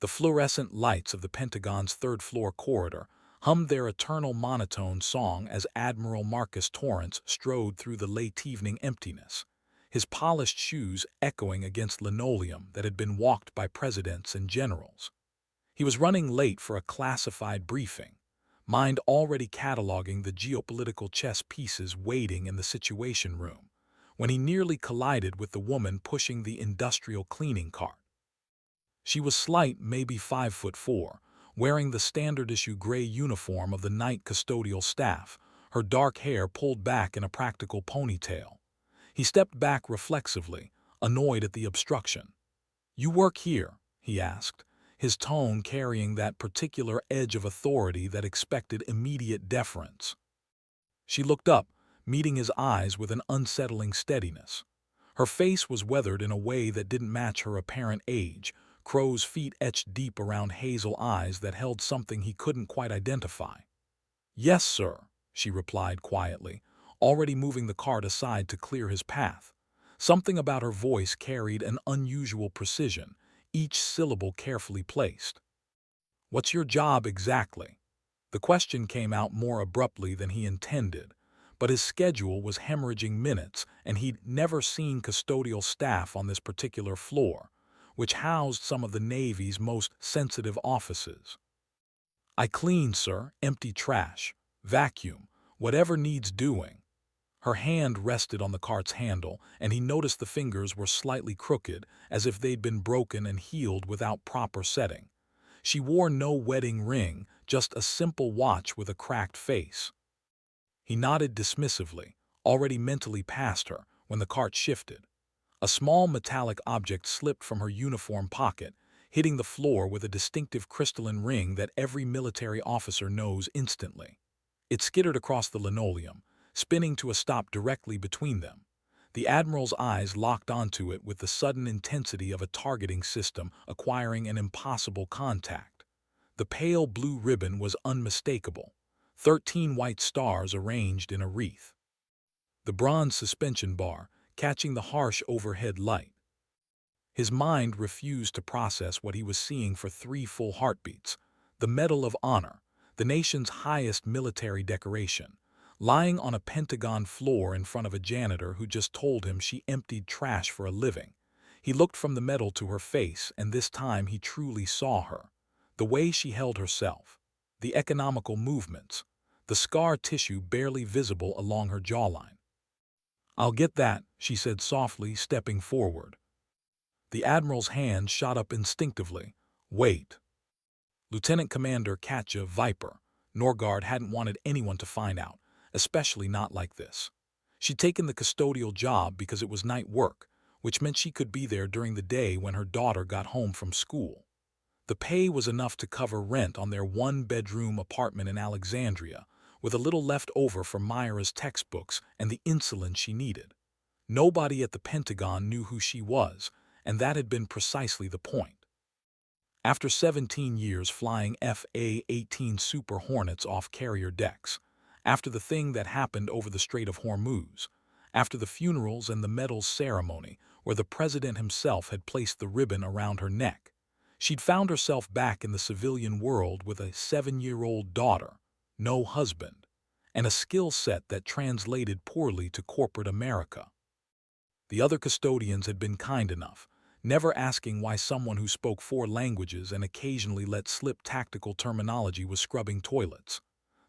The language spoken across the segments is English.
The fluorescent lights of the Pentagon's third-floor corridor hummed their eternal monotone song as Admiral Marcus Torrance strode through the late-evening emptiness, his polished shoes echoing against linoleum that had been walked by presidents and generals. He was running late for a classified briefing, mind already cataloging the geopolitical chess pieces waiting in the Situation Room, when he nearly collided with the woman pushing the industrial cleaning cart. She was slight, maybe 5'4", wearing the standard-issue gray uniform of the night custodial staff, her dark hair pulled back in a practical ponytail. He stepped back reflexively, annoyed at the obstruction. "You work here?" he asked, his tone carrying that particular edge of authority that expected immediate deference. She looked up, meeting his eyes with an unsettling steadiness. Her face was weathered in a way that didn't match her apparent age, crow's feet etched deep around hazel eyes that held something he couldn't quite identify. "Yes, sir," she replied quietly, already moving the cart aside to clear his path. Something about her voice carried an unusual precision, each syllable carefully placed. "What's your job exactly?" The question came out more abruptly than he intended, but his schedule was hemorrhaging minutes and he'd never seen custodial staff on this particular floor, which housed some of the Navy's most sensitive offices. "I clean, sir, empty trash, vacuum, whatever needs doing." Her hand rested on the cart's handle, and he noticed the fingers were slightly crooked, as if they'd been broken and healed without proper setting. She wore no wedding ring, just a simple watch with a cracked face. He nodded dismissively, already mentally past her, when the cart shifted. A small metallic object slipped from her uniform pocket, hitting the floor with a distinctive crystalline ring that every military officer knows instantly. It skittered across the linoleum, spinning to a stop directly between them. The Admiral's eyes locked onto it with the sudden intensity of a targeting system acquiring an impossible contact. The pale blue ribbon was unmistakable, 13 white stars arranged in a wreath. The bronze suspension bar, catching the harsh overhead light. His mind refused to process what he was seeing for 3 full heartbeats. The Medal of Honor, the nation's highest military decoration, lying on a Pentagon floor in front of a janitor who just told him she emptied trash for a living. He looked from the medal to her face, and this time he truly saw her. The way she held herself, the economical movements, the scar tissue barely visible along her jawline. "I'll get that," she said softly, stepping forward. The Admiral's hand shot up instinctively. "Wait." Lieutenant Commander Katja Viper Norgard hadn't wanted anyone to find out, especially not like this. She'd taken the custodial job because it was night work, which meant she could be there during the day when her daughter got home from school. The pay was enough to cover rent on their 1-bedroom apartment in Alexandria, with a little left over for Myra's textbooks and the insulin she needed. Nobody at the Pentagon knew who she was, and that had been precisely the point. After 17 years flying FA-18 Super Hornets off carrier decks, after the thing that happened over the Strait of Hormuz, after the funerals and the medals ceremony where the president himself had placed the ribbon around her neck, she'd found herself back in the civilian world with a 7-year-old daughter, no husband, and a skill set that translated poorly to corporate America. The other custodians had been kind enough, never asking why someone who spoke 4 languages and occasionally let slip tactical terminology was scrubbing toilets.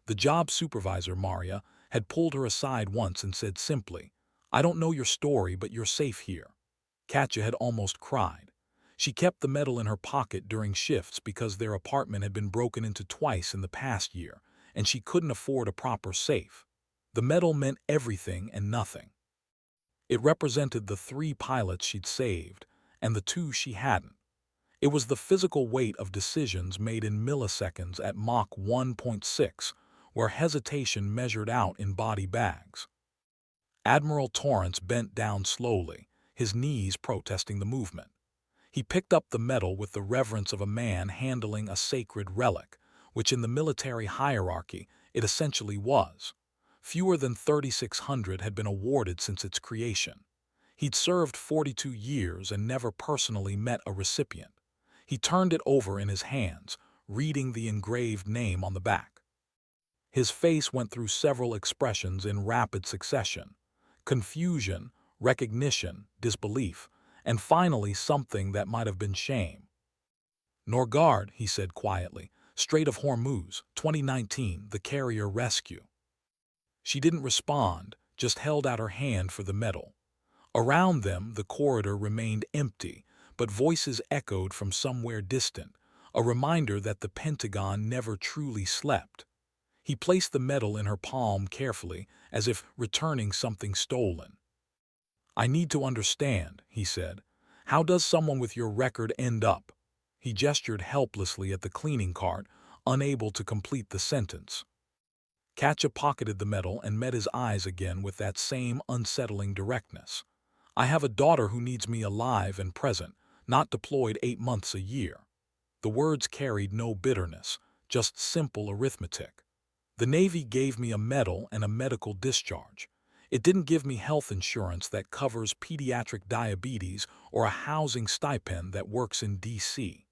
The job supervisor, Maria, had pulled her aside once and said simply, "I don't know your story, but you're safe here." Katja had almost cried. She kept the medal in her pocket during shifts because their apartment had been broken into twice in the past year, and she couldn't afford a proper safe. The medal meant everything and nothing. It represented the 3 pilots she'd saved, and the 2 she hadn't. It was the physical weight of decisions made in milliseconds at Mach 1.6, where hesitation measured out in body bags. Admiral Torrance bent down slowly, his knees protesting the movement. He picked up the medal with the reverence of a man handling a sacred relic, which in the military hierarchy it essentially was. Fewer than 3,600 had been awarded since its creation. He'd served 42 years and never personally met a recipient. He turned it over in his hands, reading the engraved name on the back. His face went through several expressions in rapid succession: confusion, recognition, disbelief, and finally something that might have been shame. "Norgard," he said quietly, "Strait of Hormuz, 2019, the carrier rescue." She didn't respond, just held out her hand for the medal. Around them, the corridor remained empty, but voices echoed from somewhere distant, a reminder that the Pentagon never truly slept. He placed the medal in her palm carefully, as if returning something stolen. "I need to understand," he said. "How does someone with your record end up?" He gestured helplessly at the cleaning cart, unable to complete the sentence. Katja pocketed the medal and met his eyes again with that same unsettling directness. "I have a daughter who needs me alive and present, not deployed 8 months a year." The words carried no bitterness, just simple arithmetic. "The Navy gave me a medal and a medical discharge. It didn't give me health insurance that covers pediatric diabetes or a housing stipend that works in D.C."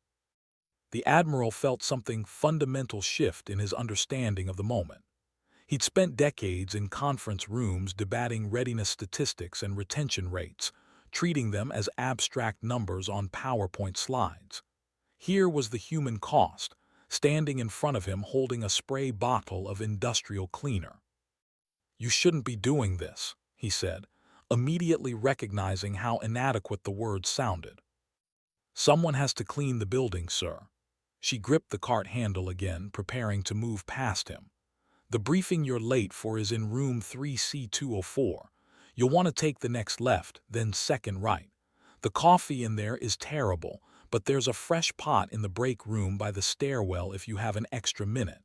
The Admiral felt something fundamental shift in his understanding of the moment. He'd spent decades in conference rooms debating readiness statistics and retention rates, treating them as abstract numbers on PowerPoint slides. Here was the human cost, standing in front of him holding a spray bottle of industrial cleaner. "You shouldn't be doing this," he said, immediately recognizing how inadequate the words sounded. "Someone has to clean the building, sir." She gripped the cart handle again, preparing to move past him. "The briefing you're late for is in room 3C204. You'll want to take the next left, then second right. The coffee in there is terrible, but there's a fresh pot in the break room by the stairwell if you have an extra minute."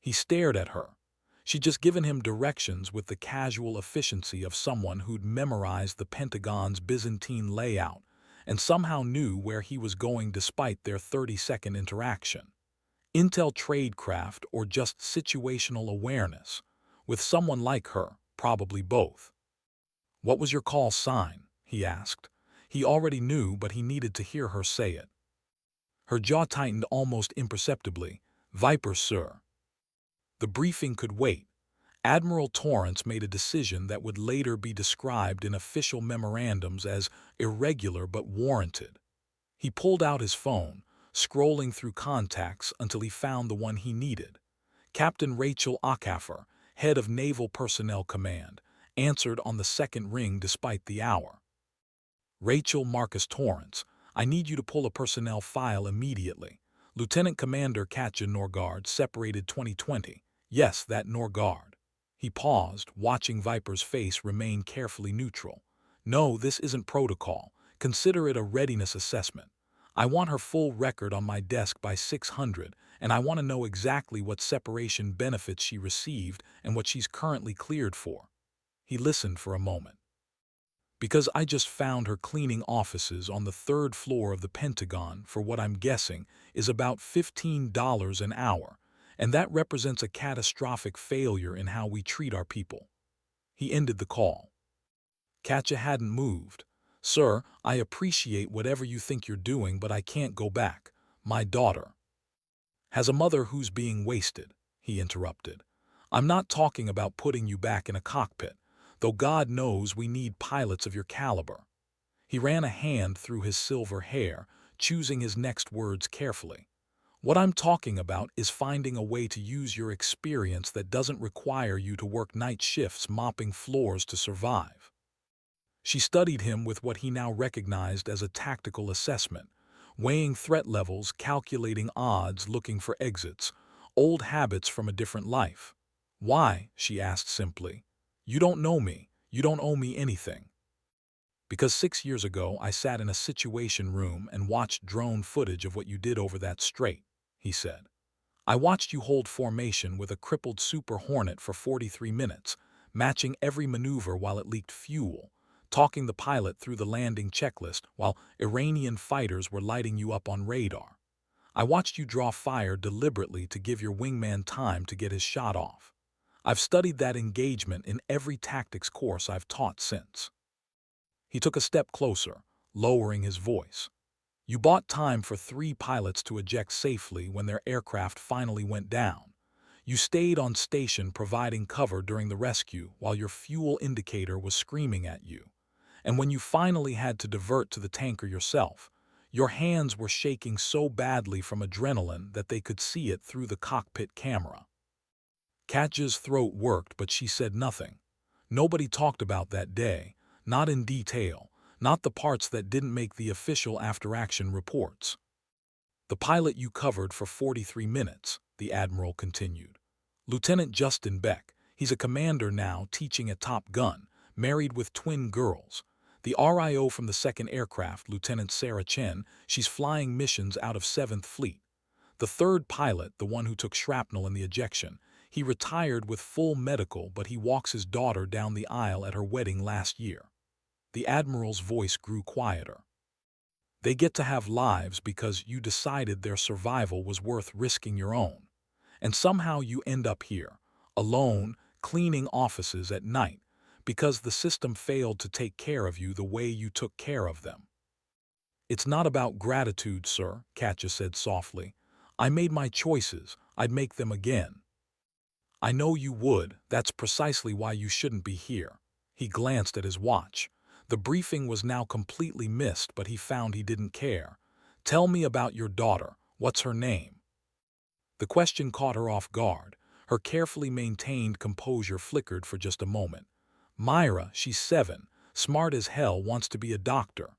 He stared at her. She'd just given him directions with the casual efficiency of someone who'd memorized the Pentagon's Byzantine layout and somehow knew where he was going despite their 30-second interaction. Intel tradecraft or just situational awareness? With someone like her, probably both. "What was your call sign?" he asked. He already knew, but he needed to hear her say it. Her jaw tightened almost imperceptibly. "Viper, sir." The briefing could wait. Admiral Torrance made a decision that would later be described in official memorandums as irregular but warranted. He pulled out his phone, scrolling through contacts until he found the one he needed. Captain Rachel Acaffer, head of Naval Personnel Command, answered on the second ring despite the hour. "Rachel Marcus Torrance, I need you to pull a personnel file immediately. Lieutenant Commander Katja Norgard, separated 2020. Yes, that Norgard." He paused, watching Viper's face remain carefully neutral. "No, this isn't protocol. Consider it a readiness assessment. I want her full record on my desk by 600, and I want to know exactly what separation benefits she received and what she's currently cleared for." He listened for a moment. "Because I just found her cleaning offices on the 3rd floor of the Pentagon for what I'm guessing is about $15 an hour, and that represents a catastrophic failure in how we treat our people." He ended the call. Katja hadn't moved. "Sir, I appreciate whatever you think you're doing, but I can't go back. My daughter has a mother who's being wasted," he interrupted. "I'm not talking about putting you back in a cockpit, though God knows we need pilots of your caliber." He ran a hand through his silver hair, choosing his next words carefully. "What I'm talking about is finding a way to use your experience that doesn't require you to work night shifts mopping floors to survive." She studied him with what he now recognized as a tactical assessment, weighing threat levels, calculating odds, looking for exits, old habits from a different life. "Why?" she asked simply. "You don't know me. You don't owe me anything." "Because 6 years ago I sat in a situation room and watched drone footage of what you did over that strait," he said. "I watched you hold formation with a crippled Super Hornet for 43 minutes, matching every maneuver while it leaked fuel, talking the pilot through the landing checklist while Iranian fighters were lighting you up on radar. I watched you draw fire deliberately to give your wingman time to get his shot off. I've studied that engagement in every tactics course I've taught since." He took a step closer, lowering his voice. You bought time for 3 pilots to eject safely when their aircraft finally went down. You stayed on station providing cover during the rescue while your fuel indicator was screaming at you. And when you finally had to divert to the tanker yourself, your hands were shaking so badly from adrenaline that they could see it through the cockpit camera. Katja's throat worked, but she said nothing. Nobody talked about that day, not in detail, not the parts that didn't make the official after-action reports. The pilot you covered for 43 minutes, the Admiral continued. Lieutenant Justin Beck, he's a commander now teaching at Top Gun, married with twin girls. The RIO from the 2nd Aircraft, Lieutenant Sarah Chen, she's flying missions out of 7th Fleet. The 3rd pilot, the one who took shrapnel in the ejection, he retired with full medical, but he walks his daughter down the aisle at her wedding last year. The Admiral's voice grew quieter. They get to have lives because you decided their survival was worth risking your own. And somehow you end up here, alone, cleaning offices at night, because the system failed to take care of you the way you took care of them. It's not about gratitude, sir, Katja said softly. I made my choices. I'd make them again. I know you would. That's precisely why you shouldn't be here. He glanced at his watch. The briefing was now completely missed, but he found he didn't care. Tell me about your daughter. What's her name? The question caught her off guard. Her carefully maintained composure flickered for just a moment. Myra, she's 7, smart as hell, wants to be a doctor.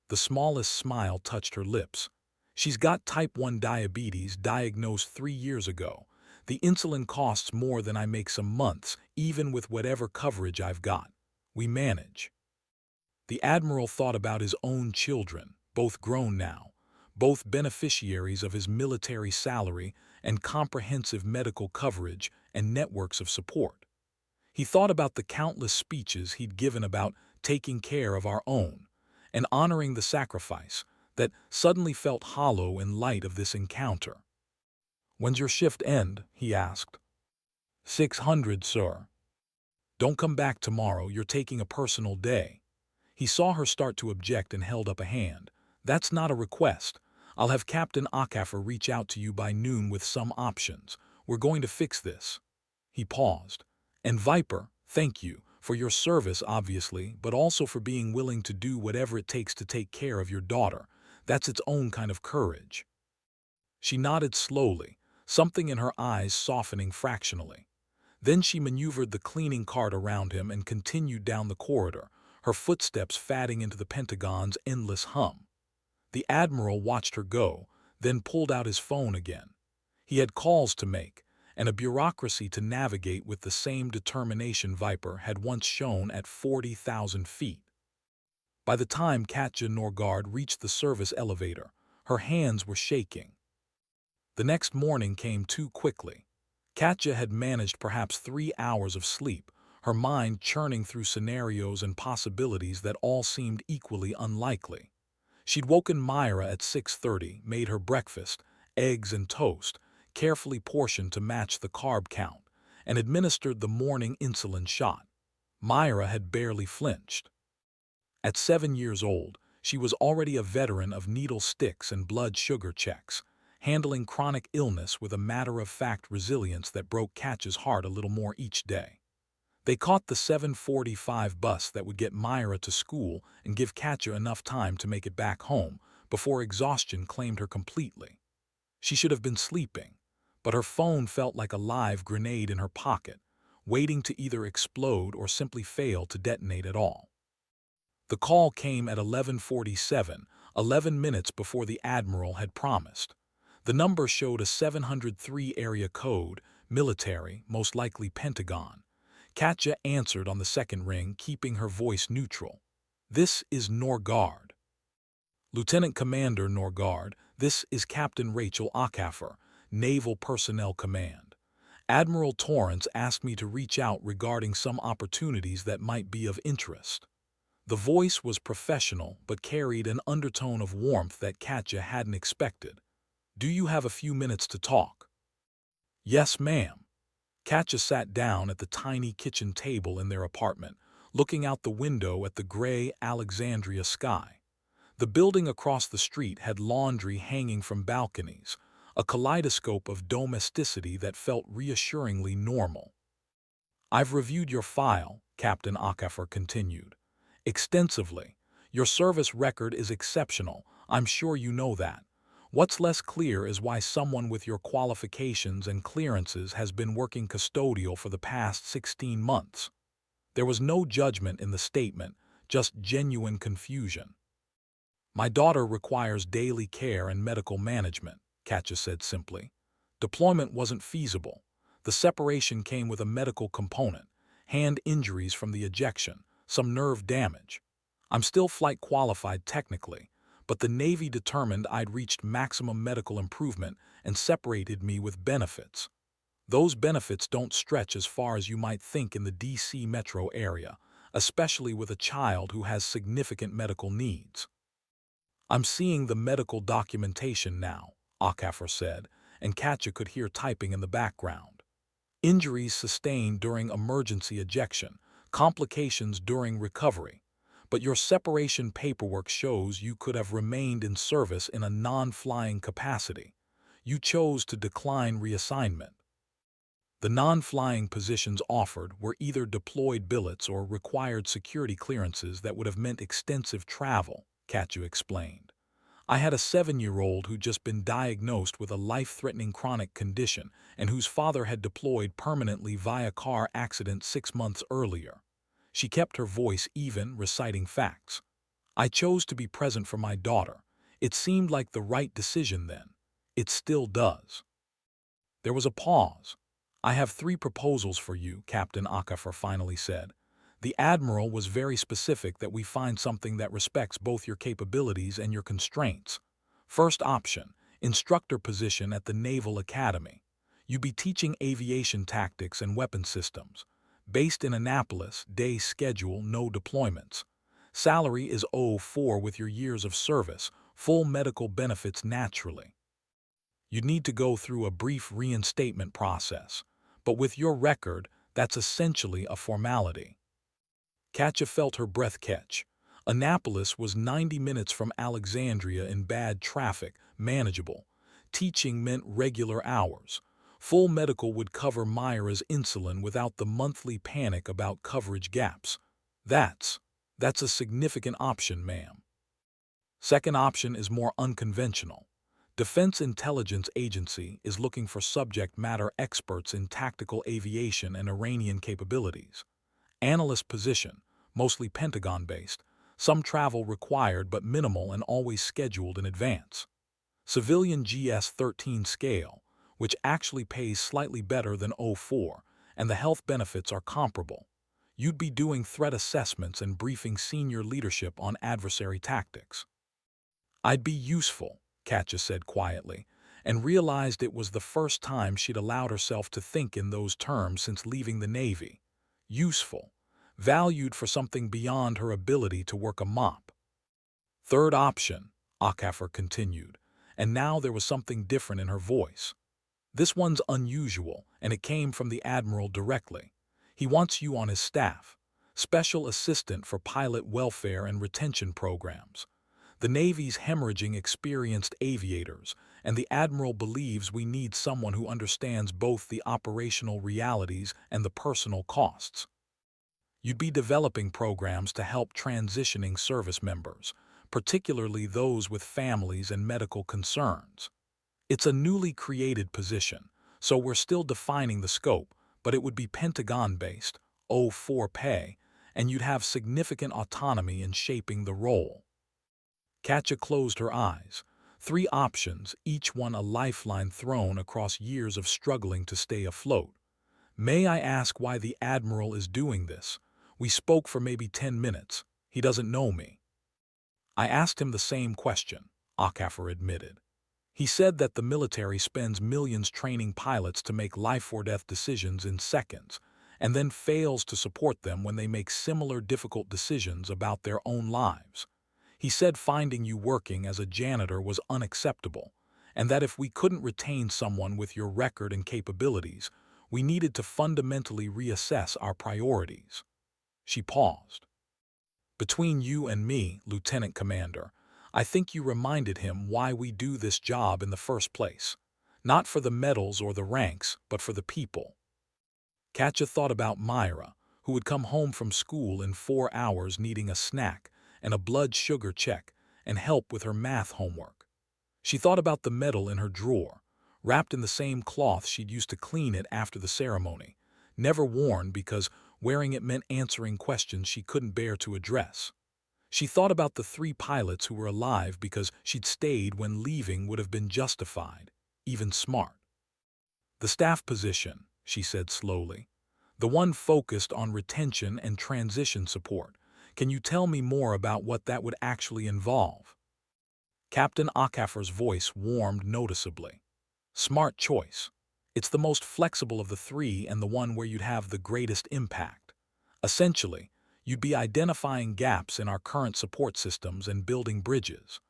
The smallest smile touched her lips. She's got type 1 diabetes, diagnosed 3 years ago. The insulin costs more than I make some months, even with whatever coverage I've got. We manage. The Admiral thought about his own children, both grown now, both beneficiaries of his military salary and comprehensive medical coverage and networks of support. He thought about the countless speeches he'd given about taking care of our own and honoring the sacrifice that suddenly felt hollow in light of this encounter. When's your shift end? He asked. 600, sir. Don't come back tomorrow. You're taking a personal day. He saw her start to object and held up a hand. That's not a request. I'll have Captain Akafer reach out to you by noon with some options. We're going to fix this. He paused. And Viper, thank you for your service, obviously, but also for being willing to do whatever it takes to take care of your daughter. That's its own kind of courage. She nodded slowly, something in her eyes softening fractionally. Then she maneuvered the cleaning cart around him and continued down the corridor, her footsteps fading into the Pentagon's endless hum. The Admiral watched her go, then pulled out his phone again. He had calls to make, and a bureaucracy to navigate with the same determination Viper had once shown at 40,000 feet. By the time Katja Norgard reached the service elevator, her hands were shaking. The next morning came too quickly. Katja had managed perhaps 3 hours of sleep, her mind churning through scenarios and possibilities that all seemed equally unlikely. She'd woken Myra at 6:30, made her breakfast, eggs and toast, carefully portioned to match the carb count, and administered the morning insulin shot. Myra had barely flinched. At 7 years old, she was already a veteran of needle sticks and blood sugar checks, handling chronic illness with a matter-of-fact resilience that broke Katja's heart a little more each day. They caught the 7:45 bus that would get Myra to school and give Katja enough time to make it back home before exhaustion claimed her completely. She should have been sleeping, but her phone felt like a live grenade in her pocket, waiting to either explode or simply fail to detonate at all. The call came at 11:47, 11 minutes before the Admiral had promised. The number showed a 703 area code, military, most likely Pentagon. Katja answered on the second ring, keeping her voice neutral. This is Norgard. Lieutenant Commander Norgard, this is Captain Rachel Akafer, Naval Personnel Command. Admiral Torrance asked me to reach out regarding some opportunities that might be of interest. The voice was professional but carried an undertone of warmth that Katja hadn't expected. Do you have a few minutes to talk? Yes, ma'am. Katja sat down at the tiny kitchen table in their apartment, looking out the window at the gray Alexandria sky. The building across the street had laundry hanging from balconies, a kaleidoscope of domesticity that felt reassuringly normal. "I've reviewed your file," Captain Akafor continued. "Extensively. Your service record is exceptional. I'm sure you know that. What's less clear is why someone with your qualifications and clearances has been working custodial for the past 16 months. There was no judgment in the statement, just genuine confusion. My daughter requires daily care and medical management," Katja said simply. "Deployment wasn't feasible. The separation came with a medical component, hand injuries from the ejection, some nerve damage. I'm still flight qualified technically, but the Navy determined I'd reached maximum medical improvement and separated me with benefits. Those benefits don't stretch as far as you might think in the DC metro area, especially with a child who has significant medical needs." "I'm seeing the medical documentation now," Akafor said, and Katja could hear typing in the background. "Injuries sustained during emergency ejection, complications during recovery. But your separation paperwork shows you could have remained in service in a non-flying capacity. You chose to decline reassignment. The non-flying positions offered were either deployed billets or required security clearances that would have meant extensive travel," Katja explained. "I had a 7-year-old who'd just been diagnosed with a life-threatening chronic condition and whose father had deployed permanently via car accident 6 months earlier." She kept her voice even, reciting facts. "I chose to be present for my daughter. It seemed like the right decision then. It still does." There was a pause. "I have 3 proposals for you," Captain Akafor finally said. "The Admiral was very specific that we find something that respects both your capabilities and your constraints. First option, instructor position at the Naval Academy. You'd be teaching aviation tactics and weapon systems. Based in Annapolis, day schedule, no deployments. Salary is 04 with your years of service, full medical benefits naturally. You'd need to go through a brief reinstatement process, but with your record, that's essentially a formality." Katja felt her breath catch. Annapolis was 90 minutes from Alexandria in bad traffic, manageable. Teaching meant regular hours. Full medical would cover Myra's insulin without the monthly panic about coverage gaps. That's a significant option, ma'am. Second option is more unconventional. Defense Intelligence Agency is looking for subject matter experts in tactical aviation and Iranian capabilities. Analyst position, mostly Pentagon-based, some travel required but minimal and always scheduled in advance. Civilian GS-13 scale, which actually pays slightly better than 04, and the health benefits are comparable. You'd be doing threat assessments and briefing senior leadership on adversary tactics. "I'd be useful," Katja said quietly, and realized it was the first time she'd allowed herself to think in those terms since leaving the Navy. Useful. Valued for something beyond her ability to work a mop. "Third option," Akafor continued, and now there was something different in her voice. "This one's unusual, and it came from the Admiral directly. He wants you on his staff. Special Assistant for Pilot Welfare and Retention Programs. The Navy's hemorrhaging experienced aviators, and the Admiral believes we need someone who understands both the operational realities and the personal costs. You'd be developing programs to help transitioning service members, particularly those with families and medical concerns. It's a newly created position, so we're still defining the scope, but it would be Pentagon-based, 04 pay, and you'd have significant autonomy in shaping the role." Katja closed her eyes. 3 options, each one a lifeline thrown across years of struggling to stay afloat. "May I ask why the Admiral is doing this? We spoke for maybe 10 minutes. He doesn't know me." "I asked him the same question," Akafor admitted. "He said that the military spends millions training pilots to make life-or-death decisions in seconds, and then fails to support them when they make similar difficult decisions about their own lives. He said finding you working as a janitor was unacceptable, and that if we couldn't retain someone with your record and capabilities, we needed to fundamentally reassess our priorities." She paused. "Between you and me, Lieutenant Commander, I think you reminded him why we do this job in the first place. Not for the medals or the ranks, but for the people. Katja thought about Myra, who would come home from school in 4 hours needing a snack and a blood sugar check and help with her math homework. She thought about the medal in her drawer, wrapped in the same cloth she'd used to clean it after the ceremony, never worn because wearing it meant answering questions she couldn't bear to address. She thought about the 3 pilots who were alive because she'd stayed when leaving would have been justified, even smart. The staff position, she said slowly. The one focused on retention and transition support. Can you tell me more about what that would actually involve? Captain Akafer's voice warmed noticeably. Smart choice. It's the most flexible of the 3 and the one where you'd have the greatest impact. Essentially, you'd be identifying gaps in our current support systems and building bridges,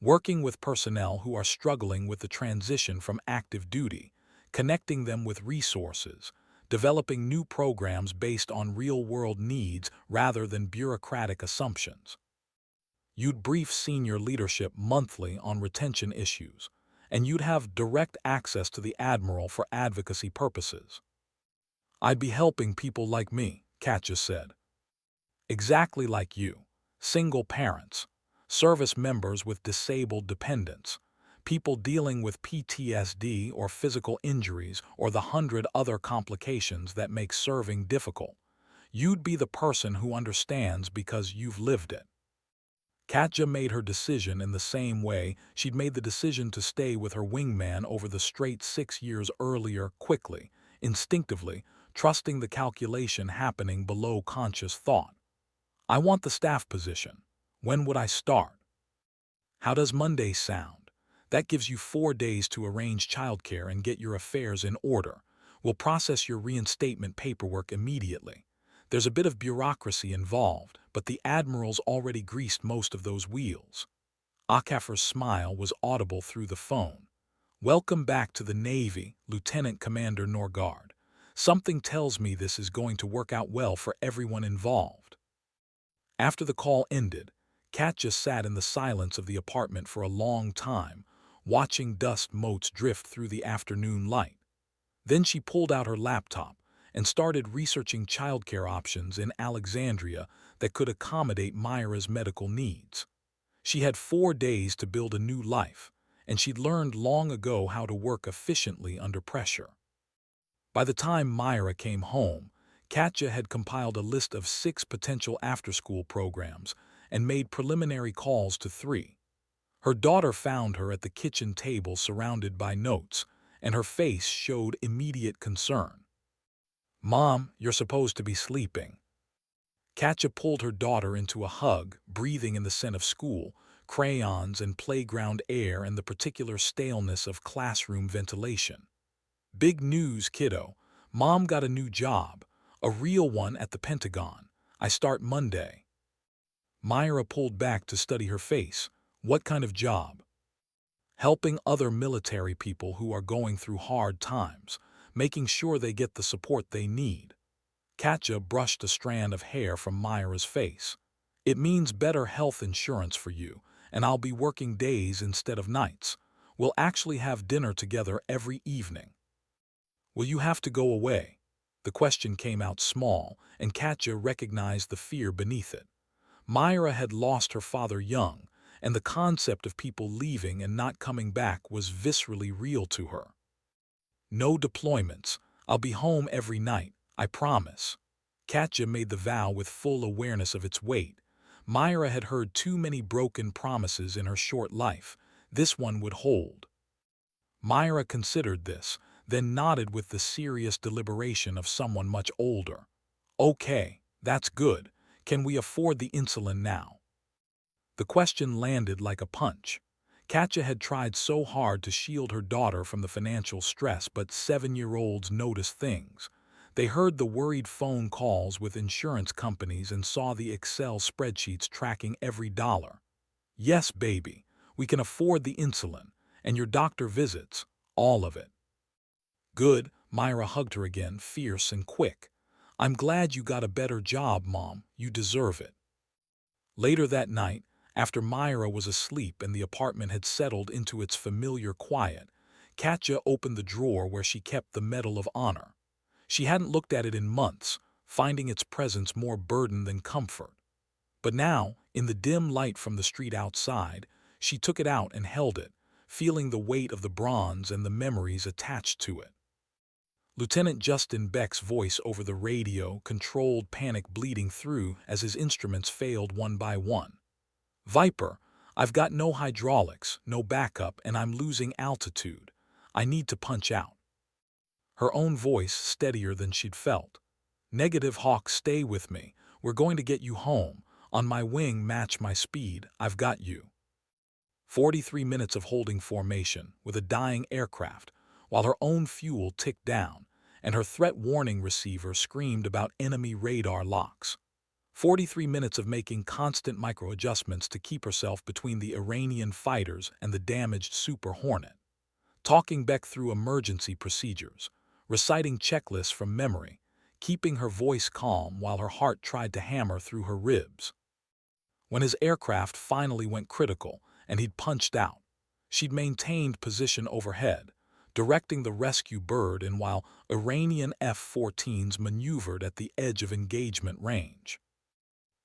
working with personnel who are struggling with the transition from active duty, connecting them with resources, developing new programs based on real-world needs rather than bureaucratic assumptions. You'd brief senior leadership monthly on retention issues, and you'd have direct access to the Admiral for advocacy purposes. I'd be helping people like me, Katja said. Exactly like you. Single parents, service members with disabled dependents, people dealing with PTSD or physical injuries or the 100 other complications that make serving difficult. You'd be the person who understands because you've lived it. Katja made her decision in the same way she'd made the decision to stay with her wingman over the straight 6 years earlier quickly, instinctively, trusting the calculation happening below conscious thought. I want the staff position. When would I start? How does Monday sound? That gives you 4 days to arrange childcare and get your affairs in order. We'll process your reinstatement paperwork immediately. There's a bit of bureaucracy involved, but the Admiral's already greased most of those wheels. Akafer's smile was audible through the phone. Welcome back to the Navy, Lieutenant Commander Norgard. Something tells me this is going to work out well for everyone involved. After the call ended, Katja sat in the silence of the apartment for a long time, watching dust motes drift through the afternoon light. Then she pulled out her laptop and started researching childcare options in Alexandria that could accommodate Myra's medical needs. She had 4 days to build a new life, and she'd learned long ago how to work efficiently under pressure. By the time Myra came home, Katja had compiled a list of 6 potential after-school programs and made preliminary calls to 3. Her daughter found her at the kitchen table surrounded by notes, and her face showed immediate concern. Mom, you're supposed to be sleeping. Katja pulled her daughter into a hug, breathing in the scent of school, crayons and playground air and the particular staleness of classroom ventilation. Big news, kiddo. Mom got a new job, a real one at the Pentagon. I start Monday. Myra pulled back to study her face. What kind of job? Helping other military people who are going through hard times, making sure they get the support they need. Katja brushed a strand of hair from Myra's face. It means better health insurance for you, and I'll be working days instead of nights. We'll actually have dinner together every evening. Will you have to go away? The question came out small, and Katja recognized the fear beneath it. Myra had lost her father young, and the concept of people leaving and not coming back was viscerally real to her. No deployments. I'll be home every night, I promise. Katja made the vow with full awareness of its weight. Myra had heard too many broken promises in her short life. This one would hold. Myra considered this, then nodded with the serious deliberation of someone much older. Okay, that's good. Can we afford the insulin now? The question landed like a punch. Katja had tried so hard to shield her daughter from the financial stress, but 7-year-olds notice things. They heard the worried phone calls with insurance companies and saw the Excel spreadsheets tracking every dollar. Yes, baby, we can afford the insulin, and your doctor visits, all of it. Good, Myra hugged her again, fierce and quick. I'm glad you got a better job, Mom. You deserve it. Later that night, After Myra was asleep and the apartment had settled into its familiar quiet, Katja opened the drawer where she kept the Medal of Honor. She hadn't looked at it in months, finding its presence more burden than comfort. But now, in the dim light from the street outside, she took it out and held it, feeling the weight of the bronze and the memories attached to it. Lieutenant Justin Beck's voice over the radio controlled panic bleeding through as his instruments failed one by one. "Viper, I've got no hydraulics, no backup, and I'm losing altitude. I need to punch out." Her own voice steadier than she'd felt. "Negative, Hawk, stay with me. We're going to get you home. On my wing, match my speed. I've got you." 43 minutes of holding formation with a dying aircraft, while her own fuel ticked down, and her threat warning receiver screamed about enemy radar locks. 43 minutes of making constant micro-adjustments to keep herself between the Iranian fighters and the damaged Super Hornet. Talking Beck through emergency procedures, reciting checklists from memory, keeping her voice calm while her heart tried to hammer through her ribs. When his aircraft finally went critical and he'd punched out, she'd maintained position overhead, directing the rescue bird in while Iranian F-14s maneuvered at the edge of engagement range.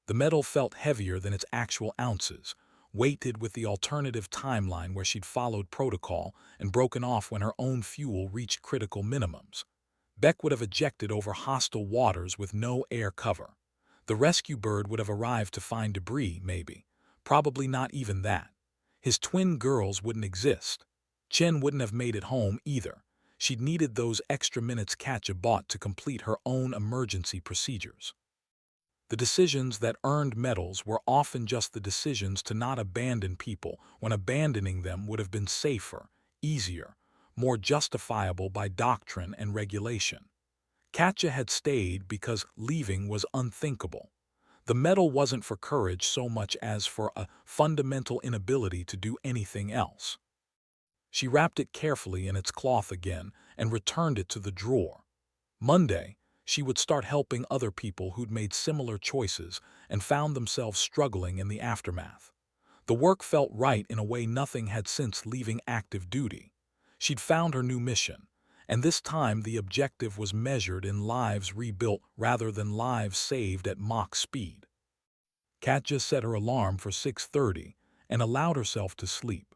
The metal felt heavier than its actual ounces, weighted with the alternative timeline where she'd followed protocol and broken off when her own fuel reached critical minimums. Beck would have ejected over hostile waters with no air cover. The rescue bird would have arrived to find debris, maybe. Probably not even that. His twin girls wouldn't exist. Chen wouldn't have made it home either. She'd needed those extra minutes Katja bought to complete her own emergency procedures. The decisions that earned medals were often just the decisions to not abandon people when abandoning them would have been safer, easier, more justifiable by doctrine and regulation. Katja had stayed because leaving was unthinkable. The medal wasn't for courage so much as for a fundamental inability to do anything else. She wrapped it carefully in its cloth again and returned it to the drawer. Monday, she would start helping other people who'd made similar choices and found themselves struggling in the aftermath. The work felt right in a way nothing had since leaving active duty. She'd found her new mission, and this time the objective was measured in lives rebuilt rather than lives saved at Mach speed. Katja set her alarm for 6:30 and allowed herself to sleep.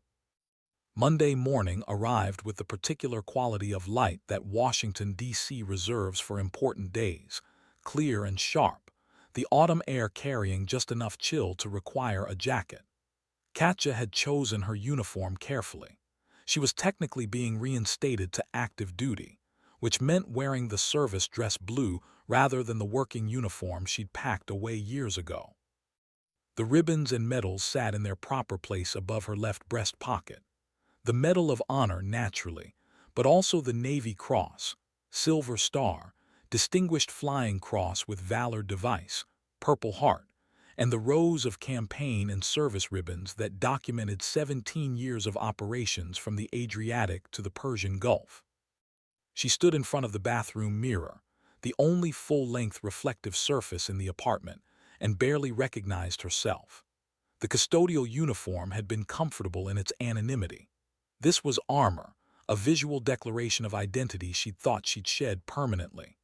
Monday morning arrived with the particular quality of light that Washington, D.C. reserves for important days, clear and sharp, the autumn air carrying just enough chill to require a jacket. Katja had chosen her uniform carefully. She was technically being reinstated to active duty, which meant wearing the service dress blue rather than the working uniform she'd packed away years ago. The ribbons and medals sat in their proper place above her left breast pocket. The Medal of Honor, naturally, but also the Navy Cross, Silver Star, Distinguished Flying Cross with Valor Device, Purple Heart, and the rows of campaign and service ribbons that documented 17 years of operations from the Adriatic to the Persian Gulf. She stood in front of the bathroom mirror, the only full-length reflective surface in the apartment, and barely recognized herself. The custodial uniform had been comfortable in its anonymity. This was armor, a visual declaration of identity she'd thought she'd shed permanently.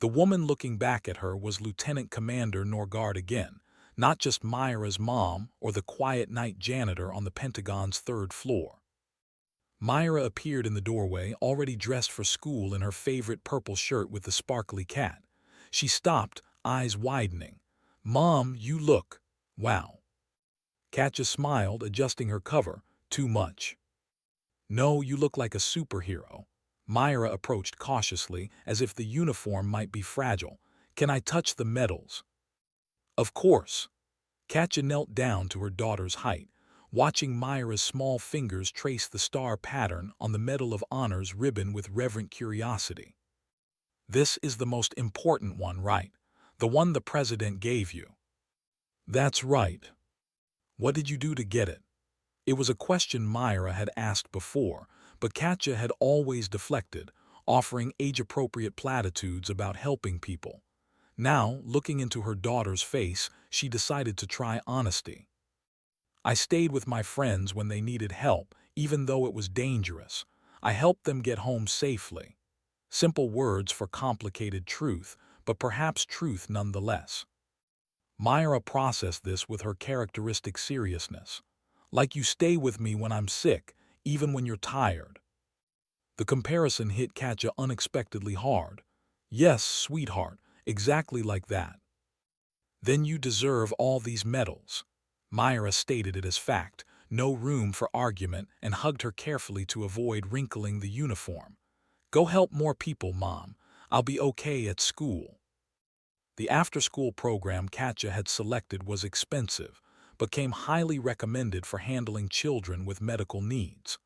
The woman looking back at her was Lieutenant Commander Norgard again, not just Myra's mom or the quiet night janitor on the Pentagon's third floor. Myra appeared in the doorway, already dressed for school in her favorite purple shirt with the sparkly cat. She stopped, eyes widening. "Mom, you look... wow." Katja smiled, adjusting her cover. "Too much." "No, you look like a superhero." Myra approached cautiously, as if the uniform might be fragile. "Can I touch the medals?" "Of course." Katja knelt down to her daughter's height, watching Myra's small fingers trace the star pattern on the Medal of Honor's ribbon with reverent curiosity. "This is the most important one, right? The one the president gave you." "That's right." "What did you do to get it?" It was a question Myra had asked before, but Katja had always deflected, offering age-appropriate platitudes about helping people. Now, looking into her daughter's face, she decided to try honesty. I stayed with my friends when they needed help, even though it was dangerous. I helped them get home safely. Simple words for complicated truth, but perhaps truth nonetheless. Myra processed this with her characteristic seriousness. Like you stay with me when I'm sick, even when you're tired. The comparison hit Katja unexpectedly hard. Yes, sweetheart, exactly like that. Then you deserve all these medals. Myra stated it as fact, no room for argument, and hugged her carefully to avoid wrinkling the uniform. Go help more people, Mom. I'll be okay at school. The after-school program Katja had selected was expensive, but came highly recommended for handling children with medical needs.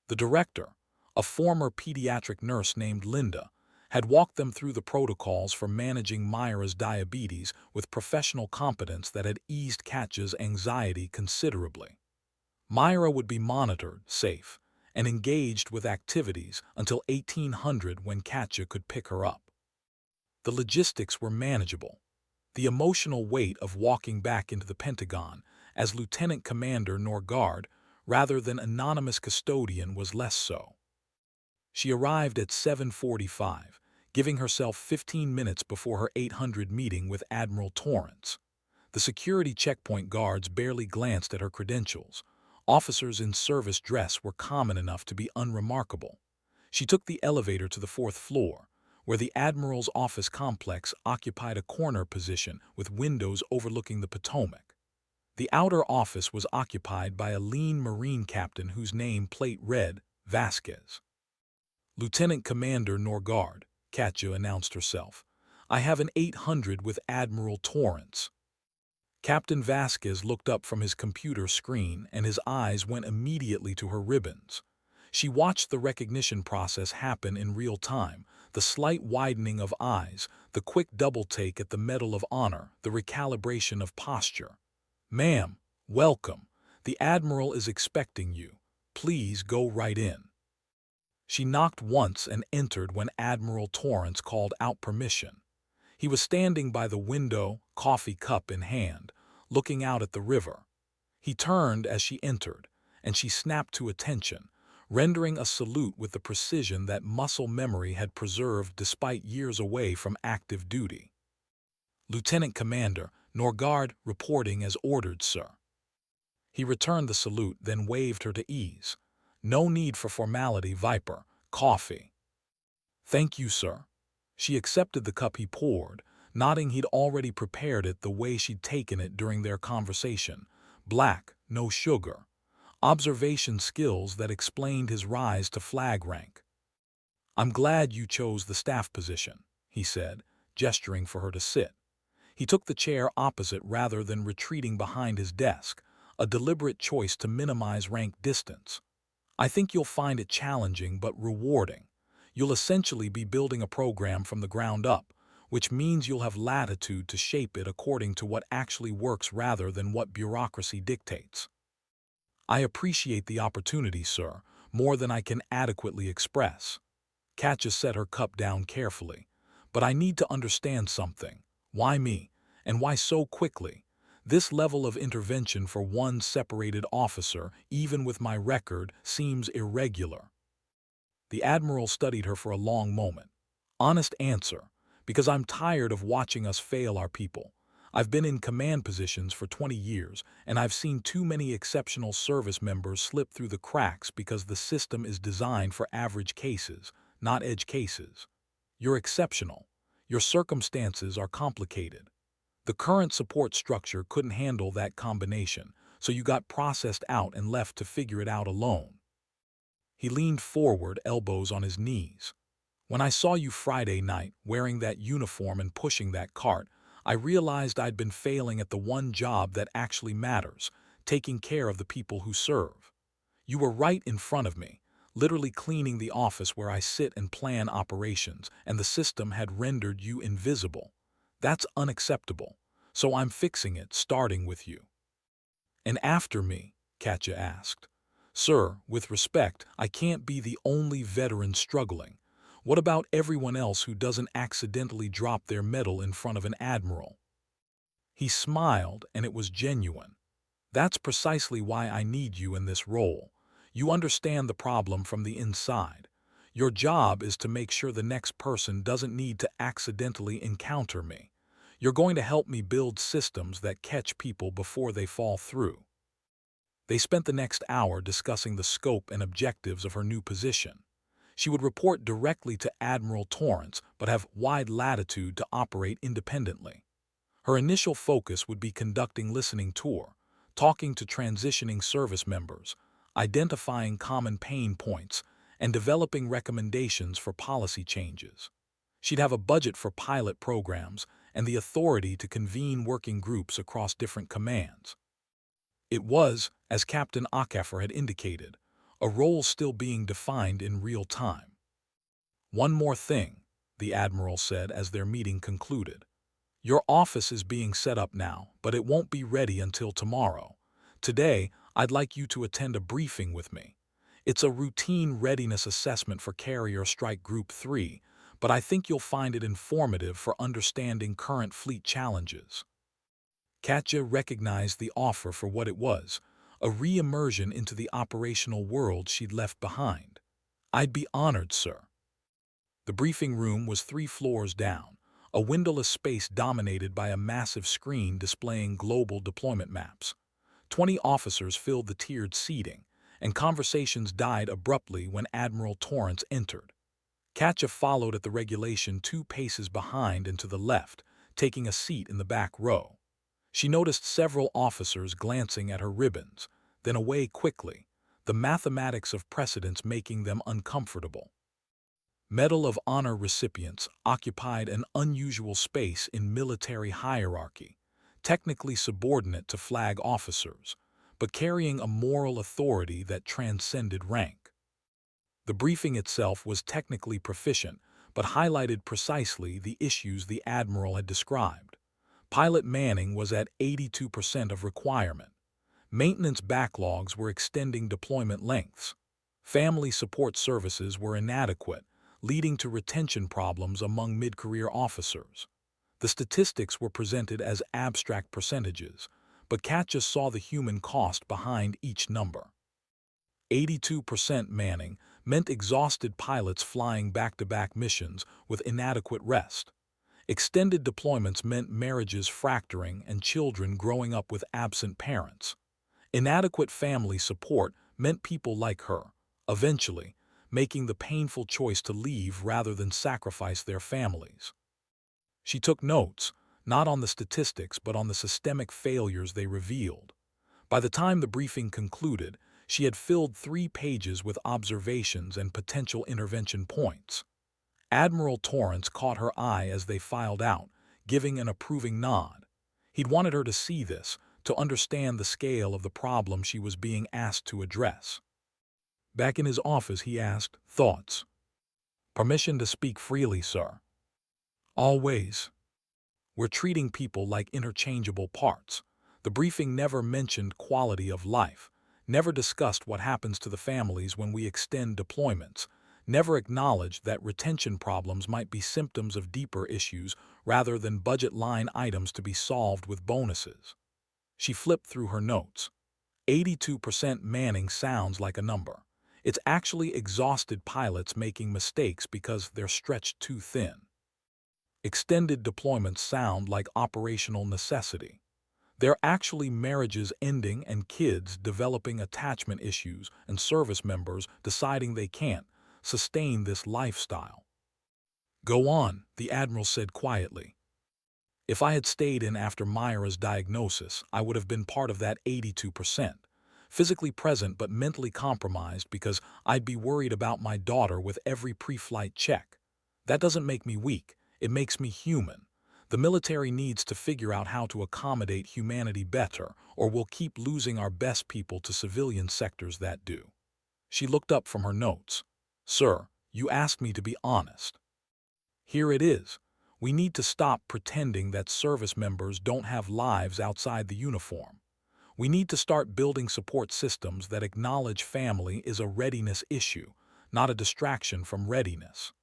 The director, a former pediatric nurse named Linda, had walked them through the protocols for managing Myra's diabetes with professional competence that had eased Katja's anxiety considerably. Myra would be monitored, safe, and engaged with activities until 1800 when Katja could pick her up. The logistics were manageable. The emotional weight of walking back into the Pentagon as Lieutenant Commander Norgard rather than anonymous custodian was less so. She arrived at 7:45, giving herself 15 minutes before her 800 meeting with Admiral Torrance. The security checkpoint guards barely glanced at her credentials. Officers in service dress were common enough to be unremarkable. She took the elevator to the 4th floor, where the Admiral's office complex occupied a corner position with windows overlooking the Potomac. The outer office was occupied by a lean Marine captain whose name plate read Vasquez. Lieutenant Commander Norgard, Katja announced herself. I have an 800 with Admiral Torrance. Captain Vasquez looked up from his computer screen and his eyes went immediately to her ribbons. She watched the recognition process happen in real time, the slight widening of eyes, the quick double take at the Medal of Honor, the recalibration of posture. Ma'am, welcome. The Admiral is expecting you. Please go right in. She knocked once and entered when Admiral Torrance called out permission. He was standing by the window, coffee cup in hand, looking out at the river. He turned as she entered, and she snapped to attention, rendering a salute with the precision that muscle memory had preserved despite years away from active duty. Lieutenant Commander Norgard reporting as ordered, sir. He returned the salute, then waved her to ease. No need for formality, Viper. Coffee. Thank you, sir. She accepted the cup he poured, nodding he'd already prepared it the way she'd taken it during their conversation. Black, no sugar. Observation skills that explained his rise to flag rank. I'm glad you chose the staff position, he said, gesturing for her to sit. He took the chair opposite rather than retreating behind his desk, a deliberate choice to minimize rank distance. I think you'll find it challenging but rewarding. You'll essentially be building a program from the ground up, which means you'll have latitude to shape it according to what actually works rather than what bureaucracy dictates. I appreciate the opportunity, sir, more than I can adequately express. Katja set her cup down carefully. But I need to understand something. Why me? And why so quickly? This level of intervention for one separated officer, even with my record, seems irregular. The Admiral studied her for a long moment. Honest answer, because I'm tired of watching us fail our people. I've been in command positions for 20 years, and I've seen too many exceptional service members slip through the cracks because the system is designed for average cases, not edge cases. You're exceptional. Your circumstances are complicated. The current support structure couldn't handle that combination, so you got processed out and left to figure it out alone. He leaned forward, elbows on his knees. When I saw you Friday night, wearing that uniform and pushing that cart, I realized I'd been failing at the one job that actually matters, taking care of the people who serve. You were right in front of me, literally cleaning the office where I sit and plan operations, and the system had rendered you invisible. That's unacceptable, so I'm fixing it, starting with you. And after me, Katja asked. Sir, with respect, I can't be the only veteran struggling. What about everyone else who doesn't accidentally drop their medal in front of an admiral? He smiled, and it was genuine. That's precisely why I need you in this role. You understand the problem from the inside. Your job is to make sure the next person doesn't need to accidentally encounter me. You're going to help me build systems that catch people before they fall through. They spent the next hour discussing the scope and objectives of her new position. She would report directly to Admiral Torrance, but have wide latitude to operate independently. Her initial focus would be conducting listening tour, talking to transitioning service members, identifying common pain points, and developing recommendations for policy changes. She'd have a budget for pilot programs and the authority to convene working groups across different commands. It was, as Captain Akafer had indicated, a role still being defined in real time. One more thing, the Admiral said as their meeting concluded. Your office is being set up now, but it won't be ready until tomorrow. Today, I'd like you to attend a briefing with me. It's a routine readiness assessment for Carrier Strike Group 3, but I think you'll find it informative for understanding current fleet challenges. Katja recognized the offer for what it was, a re-immersion into the operational world she'd left behind. I'd be honored, sir. The briefing room was 3 floors down, a windowless space dominated by a massive screen displaying global deployment maps. 20 officers filled the tiered seating, and conversations died abruptly when Admiral Torrance entered. Katja followed at the regulation 2 paces behind and to the left, taking a seat in the back row. She noticed several officers glancing at her ribbons, then away quickly, the mathematics of precedence making them uncomfortable. Medal of Honor recipients occupied an unusual space in military hierarchy, technically subordinate to flag officers, but carrying a moral authority that transcended rank. The briefing itself was technically proficient, but highlighted precisely the issues the Admiral had described. Pilot manning was at 82% of requirement. Maintenance backlogs were extending deployment lengths. Family support services were inadequate, leading to retention problems among mid-career officers. The statistics were presented as abstract percentages, but Katja saw the human cost behind each number. 82% manning meant exhausted pilots flying back-to-back missions with inadequate rest. Extended deployments meant marriages fracturing and children growing up with absent parents. Inadequate family support meant people like her, eventually, making the painful choice to leave rather than sacrifice their families. She took notes, not on the statistics but on the systemic failures they revealed. By the time the briefing concluded, she had filled 3 pages with observations and potential intervention points. Admiral Torrance caught her eye as they filed out, giving an approving nod. He'd wanted her to see this, to understand the scale of the problem she was being asked to address. Back in his office, he asked, "Thoughts?" "Permission to speak freely, sir." "Always." "We're treating people like interchangeable parts." The briefing never mentioned quality of life, never discussed what happens to the families when we extend deployments, never acknowledged that retention problems might be symptoms of deeper issues rather than budget line items to be solved with bonuses. She flipped through her notes. 82% manning sounds like a number. It's actually exhausted pilots making mistakes because they're stretched too thin. Extended deployments sound like operational necessity. They're actually marriages ending and kids developing attachment issues and service members deciding they can't sustain this lifestyle. "Go on," the Admiral said quietly. "If I had stayed in after Myra's diagnosis, I would have been part of that 82%. Physically present but mentally compromised because I'd be worried about my daughter with every pre-flight check. That doesn't make me weak, it makes me human. The military needs to figure out how to accommodate humanity better, or we'll keep losing our best people to civilian sectors that do." She looked up from her notes. "Sir, you asked me to be honest. Here it is. We need to stop pretending that service members don't have lives outside the uniform. We need to start building support systems that acknowledge family is a readiness issue, not a distraction from readiness."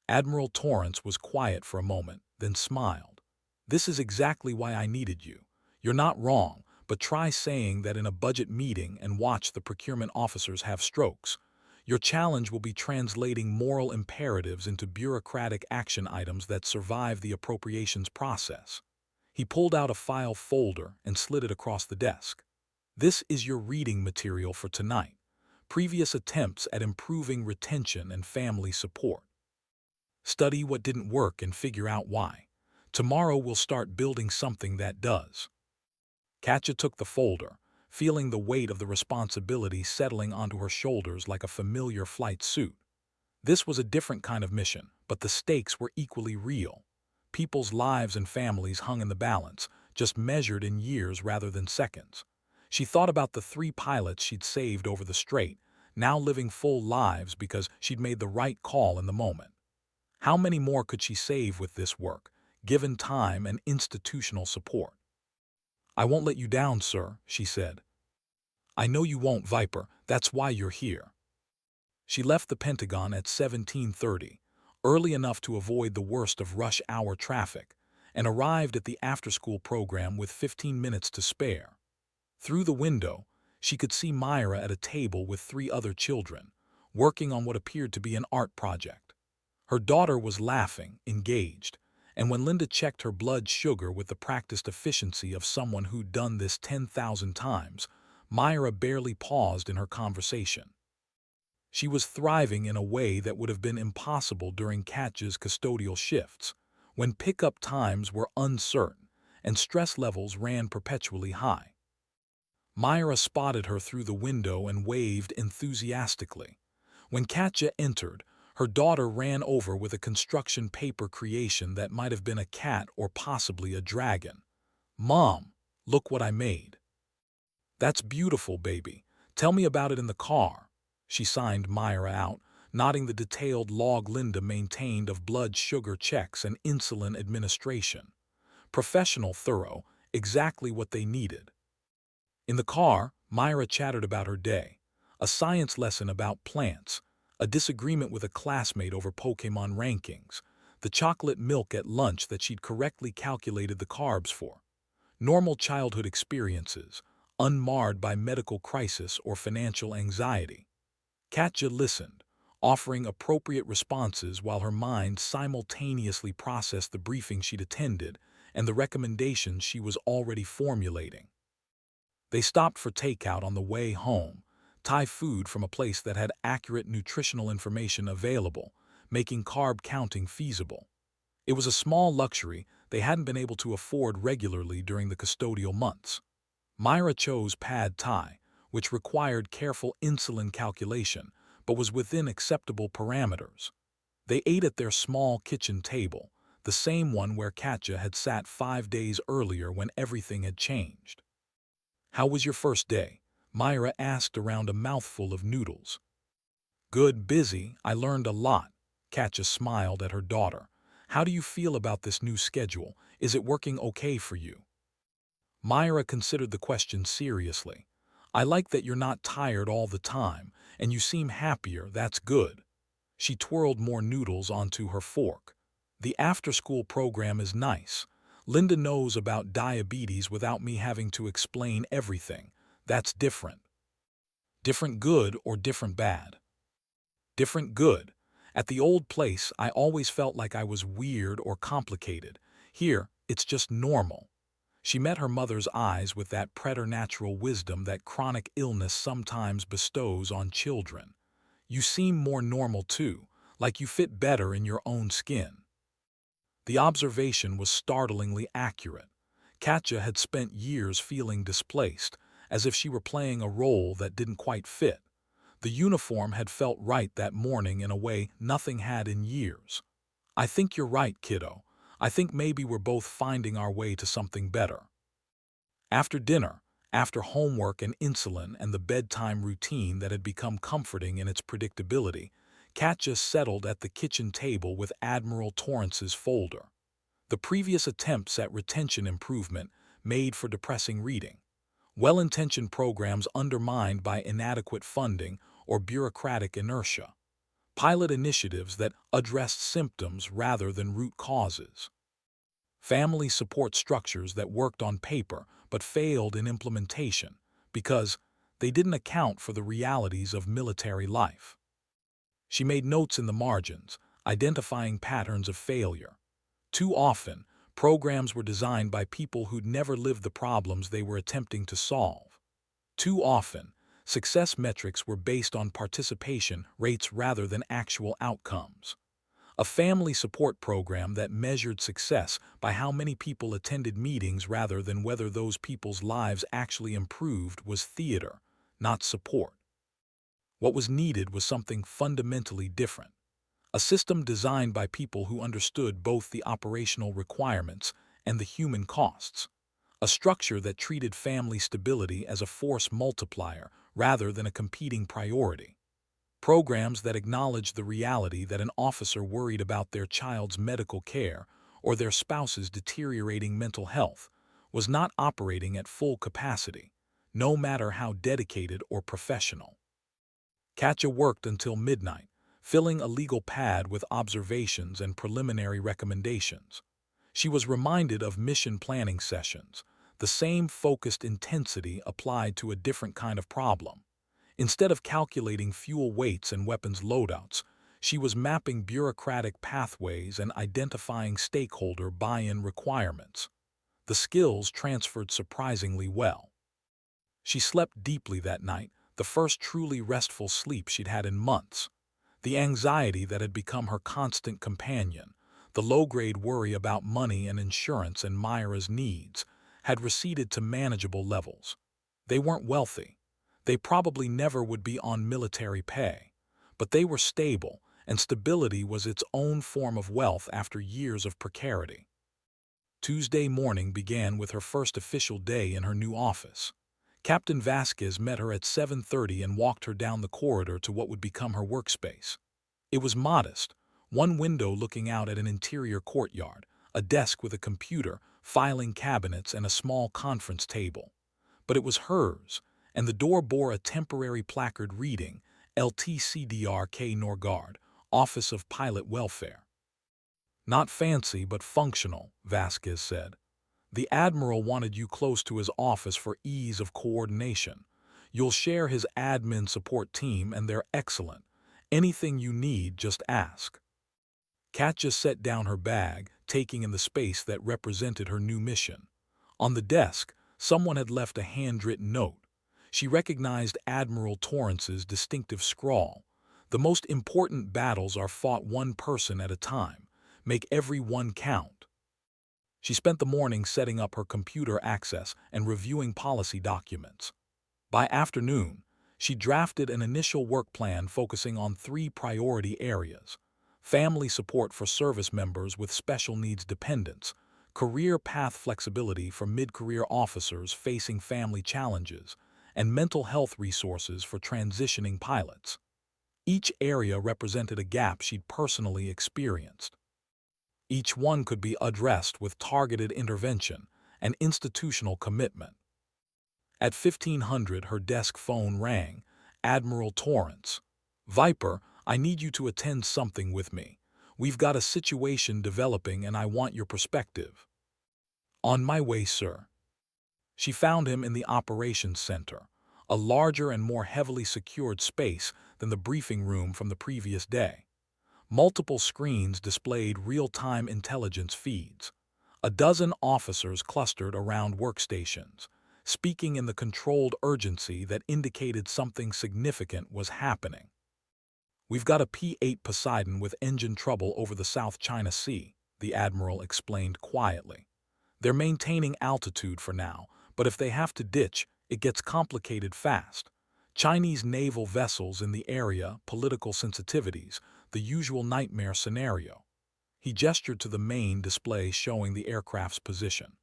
Admiral Torrance was quiet for a moment, then smiled. "This is exactly why I needed you. You're not wrong, but try saying that in a budget meeting and watch the procurement officers have strokes. Your challenge will be translating moral imperatives into bureaucratic action items that survive the appropriations process. He pulled out a file folder and slid it across the desk. This is your reading material for tonight. Previous attempts at improving retention and family support. Study what didn't work and figure out why. Tomorrow we'll start building something that does. Katja took the folder, feeling the weight of the responsibility settling onto her shoulders like a familiar flight suit. This was a different kind of mission, but the stakes were equally real. People's lives and families hung in the balance, just measured in years rather than seconds. She thought about the 3 pilots she'd saved over the strait, now living full lives because she'd made the right call in the moment. How many more could she save with this work, given time and institutional support? "I won't let you down, sir," she said. "I know you won't, Viper. That's why you're here." She left the Pentagon at 17:30, early enough to avoid the worst of rush hour traffic, and arrived at the after-school program with 15 minutes to spare. Through the window, she could see Myra at a table with 3 other children, working on what appeared to be an art project. Her daughter was laughing, engaged, and when Linda checked her blood sugar with the practiced efficiency of someone who'd done this 10,000 times, Myra barely paused in her conversation. She was thriving in a way that would have been impossible during Katja's custodial shifts, when pickup times were uncertain and stress levels ran perpetually high. Myra spotted her through the window and waved enthusiastically. When Katja entered, her daughter ran over with a construction paper creation that might have been a cat or possibly a dragon. "Mom, look what I made." "That's beautiful, baby. Tell me about it in the car." She signed Myra out, nodding the detailed log Linda maintained of blood sugar checks and insulin administration. Professional, thorough, exactly what they needed. In the car, Myra chattered about her day, a science lesson about plants, a disagreement with a classmate over Pokémon rankings, the chocolate milk at lunch that she'd correctly calculated the carbs for. Normal childhood experiences, unmarred by medical crisis or financial anxiety. Katja listened, offering appropriate responses while her mind simultaneously processed the briefing she'd attended and the recommendations she was already formulating. They stopped for takeout on the way home, Thai food from a place that had accurate nutritional information available, making carb counting feasible. It was a small luxury they hadn't been able to afford regularly during the custodial months. Myra chose pad Thai, which required careful insulin calculation, but was within acceptable parameters. They ate at their small kitchen table, the same one where Katja had sat 5 days earlier when everything had changed. "How was your first day?" Myra asked around a mouthful of noodles. "Good, busy. I learned a lot." Katja smiled at her daughter. "How do you feel about this new schedule? Is it working okay for you?" Myra considered the question seriously. "I like that you're not tired all the time, and you seem happier. That's good." She twirled more noodles onto her fork. "The after-school program is nice. Linda knows about diabetes without me having to explain everything. That's different." "Different good or different bad?" "Different good. At the old place, I always felt like I was weird or complicated. Here, it's just normal." She met her mother's eyes with that preternatural wisdom that chronic illness sometimes bestows on children. "You seem more normal too, like you fit better in your own skin." The observation was startlingly accurate. Katja had spent years feeling displaced, as if she were playing a role that didn't quite fit. The uniform had felt right that morning in a way nothing had in years. "I think you're right, kiddo. I think maybe we're both finding our way to something better." After dinner, after homework and insulin and the bedtime routine that had become comforting in its predictability, Katja settled at the kitchen table with Admiral Torrance's folder. The previous attempts at retention improvement made for depressing reading. Well-intentioned programs undermined by inadequate funding or bureaucratic inertia. Pilot initiatives that addressed symptoms rather than root causes. Family support structures that worked on paper but failed in implementation because they didn't account for the realities of military life. She made notes in the margins, identifying patterns of failure. Too often, programs were designed by people who'd never lived the problems they were attempting to solve. Too often, success metrics were based on participation rates rather than actual outcomes. A family support program that measured success by how many people attended meetings rather than whether those people's lives actually improved was theater, not support. What was needed was something fundamentally different. A system designed by people who understood both the operational requirements and the human costs. A structure that treated family stability as a force multiplier rather than a competing priority. Programs that acknowledged the reality that an officer worried about their child's medical care or their spouse's deteriorating mental health was not operating at full capacity, no matter how dedicated or professional. Katja worked until midnight, filling a legal pad with observations and preliminary recommendations. She was reminded of mission planning sessions, the same focused intensity applied to a different kind of problem. Instead of calculating fuel weights and weapons loadouts, she was mapping bureaucratic pathways and identifying stakeholder buy-in requirements. The skills transferred surprisingly well. She slept deeply that night, the first truly restful sleep she'd had in months. The anxiety that had become her constant companion, the low-grade worry about money and insurance and Myra's needs, had receded to manageable levels. They weren't wealthy. They probably never would be on military pay. But they were stable, and stability was its own form of wealth after years of precarity. Tuesday morning began with her first official day in her new office. Captain Vasquez met her at 7:30 and walked her down the corridor to what would become her workspace. It was modest, one window looking out at an interior courtyard, a desk with a computer, filing cabinets, and a small conference table. But it was hers, and the door bore a temporary placard reading, LTCDRK Norgard, Office of Pilot Welfare. Not fancy but functional, Vasquez said. The Admiral wanted you close to his office for ease of coordination. You'll share his admin support team and they're excellent. Anything you need, just ask. Katja set down her bag, taking in the space that represented her new mission. On the desk, someone had left a handwritten note. She recognized Admiral Torrance's distinctive scrawl. The most important battles are fought one person at a time. Make every one count. She spent the morning setting up her computer access and reviewing policy documents. By afternoon, she drafted an initial work plan focusing on 3 priority areas: family support for service members with special needs dependents, career path flexibility for mid-career officers facing family challenges, and mental health resources for transitioning pilots. Each area represented a gap she'd personally experienced. Each one could be addressed with targeted intervention and institutional commitment. At 1500, her desk phone rang. Admiral Torrance. Viper, I need you to attend something with me. We've got a situation developing and I want your perspective. On my way, sir. She found him in the operations center, a larger and more heavily secured space than the briefing room from the previous day. Multiple screens displayed real-time intelligence feeds. A dozen officers clustered around workstations, speaking in the controlled urgency that indicated something significant was happening. We've got a P-8 Poseidon with engine trouble over the South China Sea, the Admiral explained quietly. They're maintaining altitude for now, but if they have to ditch, it gets complicated fast. Chinese naval vessels in the area, political sensitivities, the usual nightmare scenario. He gestured to the main display showing the aircraft's position.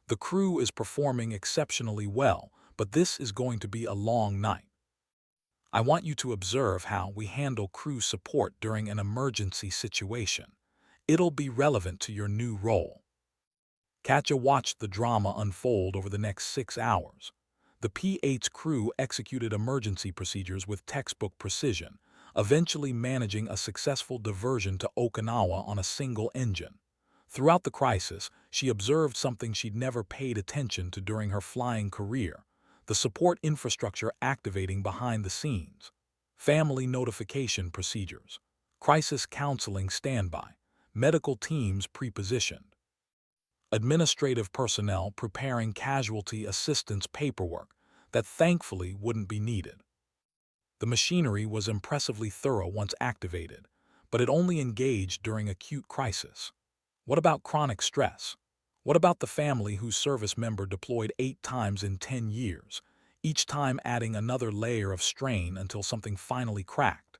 The crew is performing exceptionally well, but this is going to be a long night. I want you to observe how we handle crew support during an emergency situation. It'll be relevant to your new role. Katja watched the drama unfold over the next 6 hours. The P-8's crew executed emergency procedures with textbook precision, eventually managing a successful diversion to Okinawa on a single engine. Throughout the crisis, she observed something she'd never paid attention to during her flying career: the support infrastructure activating behind the scenes. Family notification procedures, crisis counseling standby, medical teams pre-positioned, administrative personnel preparing casualty assistance paperwork that thankfully wouldn't be needed. The machinery was impressively thorough once activated, but it only engaged during acute crisis. What about chronic stress? What about the family whose service member deployed 8 times in 10 years, each time adding another layer of strain until something finally cracked?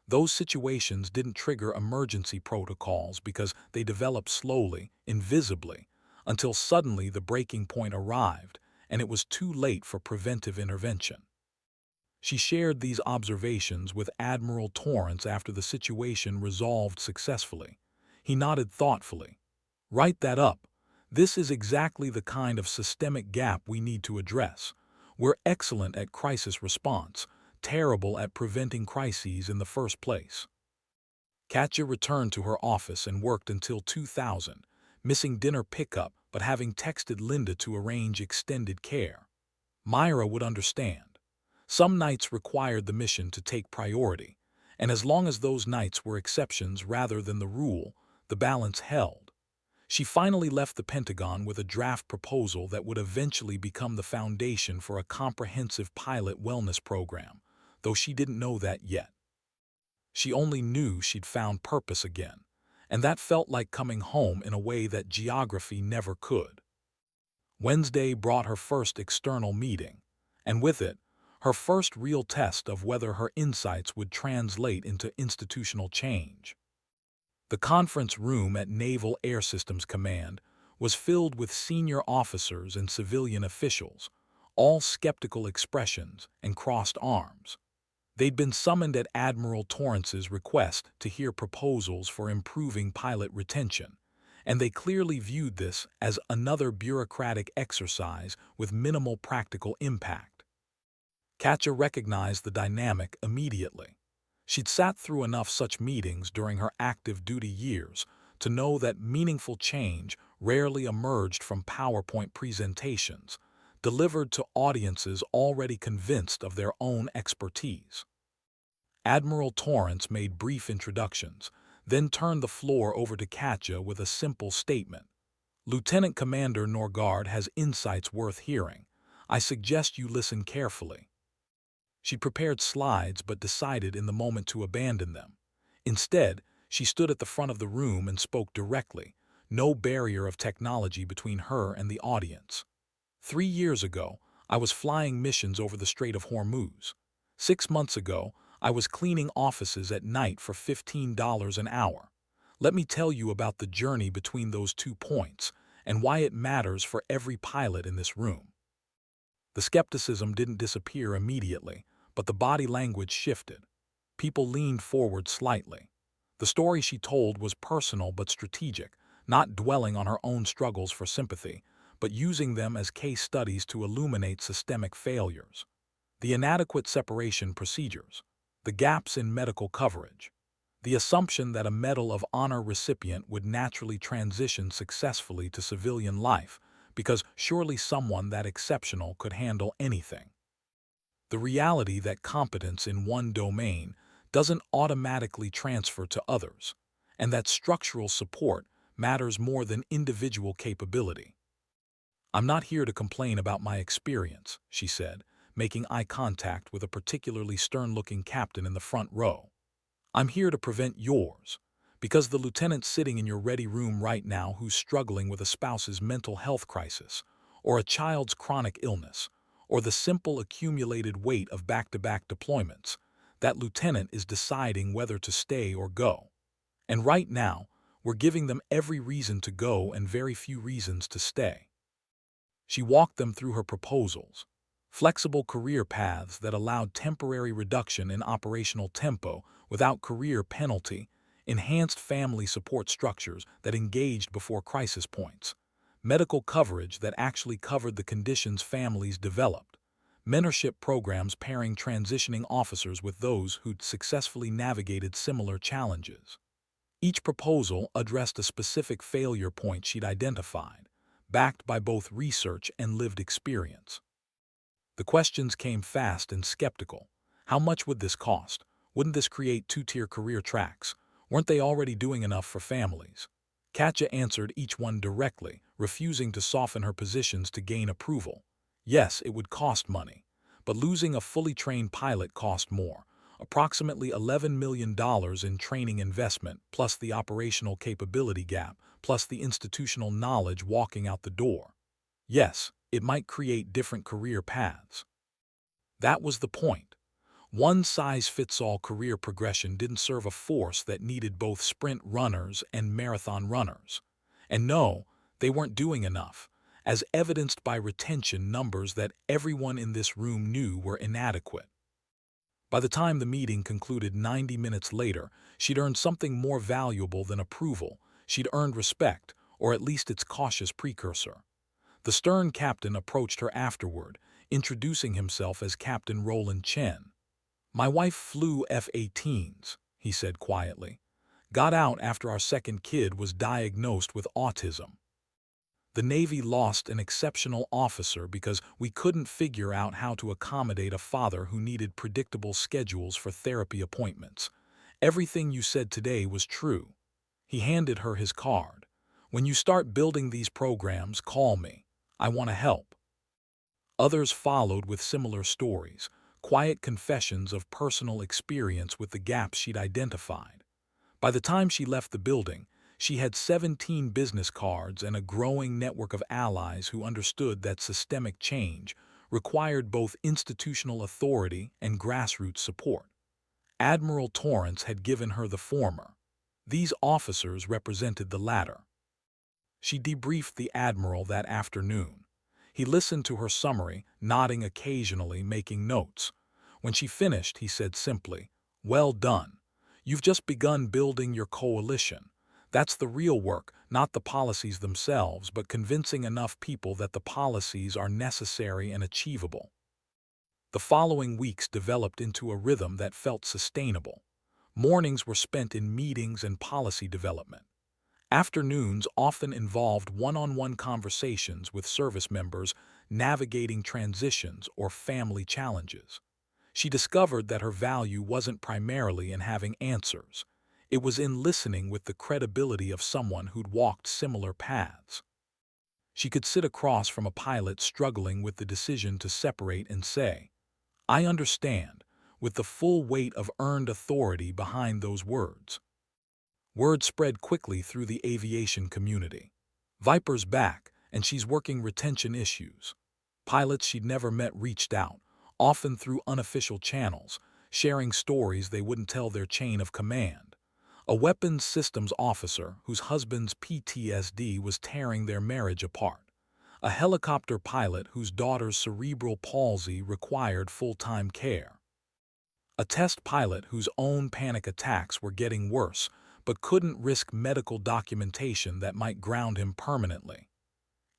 Those situations didn't trigger emergency protocols because they developed slowly, invisibly, until suddenly the breaking point arrived and it was too late for preventive intervention. She shared these observations with Admiral Torrance after the situation resolved successfully. He nodded thoughtfully. "Write that up. This is exactly the kind of systemic gap we need to address. We're excellent at crisis response, terrible at preventing crises in the first place." Katja returned to her office and worked until 2000, missing dinner pickup but having texted Linda to arrange extended care. Myra would understand. Some nights required the mission to take priority, and as long as those nights were exceptions rather than the rule, the balance held. She finally left the Pentagon with a draft proposal that would eventually become the foundation for a comprehensive pilot wellness program, though she didn't know that yet. She only knew she'd found purpose again, and that felt like coming home in a way that geography never could. Wednesday brought her first external meeting, and with it, her first real test of whether her insights would translate into institutional change. The conference room at Naval Air Systems Command was filled with senior officers and civilian officials, all skeptical expressions and crossed arms. They'd been summoned at Admiral Torrance's request to hear proposals for improving pilot retention, and they clearly viewed this as another bureaucratic exercise with minimal practical impact. Katja recognized the dynamic immediately. She'd sat through enough such meetings during her active duty years to know that meaningful change rarely emerged from PowerPoint presentations, delivered to audiences already convinced of their own expertise. Admiral Torrance made brief introductions, then turned the floor over to Katja with a simple statement. "Lieutenant Commander Norgard has insights worth hearing. I suggest you listen carefully." She prepared slides but decided in the moment to abandon them. Instead, she stood at the front of the room and spoke directly, no barrier of technology between her and the audience. 3 years ago, I was flying missions over the Strait of Hormuz. 6 months ago, I was cleaning offices at night for $15 an hour. Let me tell you about the journey between those 2 points and why it matters for every pilot in this room. The skepticism didn't disappear immediately, but the body language shifted. People leaned forward slightly. The story she told was personal but strategic, not dwelling on her own struggles for sympathy, but using them as case studies to illuminate systemic failures. The inadequate separation procedures, the gaps in medical coverage, the assumption that a Medal of Honor recipient would naturally transition successfully to civilian life because surely someone that exceptional could handle anything. The reality that competence in one domain doesn't automatically transfer to others, and that structural support matters more than individual capability. "I'm not here to complain about my experience," she said, making eye contact with a particularly stern-looking captain in the front row. "I'm here to prevent yours, because the lieutenant sitting in your ready room right now who's struggling with a spouse's mental health crisis, or a child's chronic illness, or the simple accumulated weight of back-to-back deployments, that lieutenant is deciding whether to stay or go. And right now, we're giving them every reason to go and very few reasons to stay." She walked them through her proposals: flexible career paths that allowed temporary reduction in operational tempo without career penalty, enhanced family support structures that engaged before crisis points, medical coverage that actually covered the conditions families developed, mentorship programs pairing transitioning officers with those who'd successfully navigated similar challenges. Each proposal addressed a specific failure point she'd identified, backed by both research and lived experience. The questions came fast and skeptical. How much would this cost? Wouldn't this create two-tier career tracks? Weren't they already doing enough for families? Katja answered each one directly, refusing to soften her positions to gain approval. Yes, it would cost money, but losing a fully trained pilot cost more, approximately $11 million in training investment, plus the operational capability gap, plus the institutional knowledge walking out the door. Yes, it might create different career paths. That was the point. One-size-fits-all career progression didn't serve a force that needed both sprint runners and marathon runners. And no, they weren't doing enough, as evidenced by retention numbers that everyone in this room knew were inadequate. By the time the meeting concluded 90 minutes later, she'd earned something more valuable than approval. She'd earned respect, or at least its cautious precursor. The stern captain approached her afterward, introducing himself as Captain Roland Chen. "My wife flew F-18s," he said quietly. "Got out after our second kid was diagnosed with autism. The Navy lost an exceptional officer because we couldn't figure out how to accommodate a father who needed predictable schedules for therapy appointments. Everything you said today was true." He handed her his card. "When you start building these programs, call me. I want to help." Others followed with similar stories, quiet confessions of personal experience with the gaps she'd identified. By the time she left the building, she had 17 business cards and a growing network of allies who understood that systemic change required both institutional authority and grassroots support. Admiral Torrance had given her the former. These officers represented the latter. She debriefed the Admiral that afternoon. He listened to her summary, nodding occasionally, making notes. When she finished, he said simply, "Well done. You've just begun building your coalition. That's the real work, not the policies themselves, but convincing enough people that the policies are necessary and achievable." The following weeks developed into a rhythm that felt sustainable. Mornings were spent in meetings and policy development. Afternoons often involved one-on-one conversations with service members navigating transitions or family challenges. She discovered that her value wasn't primarily in having answers. It was in listening with the credibility of someone who'd walked similar paths. She could sit across from a pilot struggling with the decision to separate and say, "I understand," with the full weight of earned authority behind those words. Word spread quickly through the aviation community. "Viper's back, and she's working retention issues." Pilots she'd never met reached out, often through unofficial channels, sharing stories they wouldn't tell their chain of command. A weapons systems officer whose husband's PTSD was tearing their marriage apart. A helicopter pilot whose daughter's cerebral palsy required full-time care. A test pilot whose own panic attacks were getting worse, but couldn't risk medical documentation that might ground him permanently.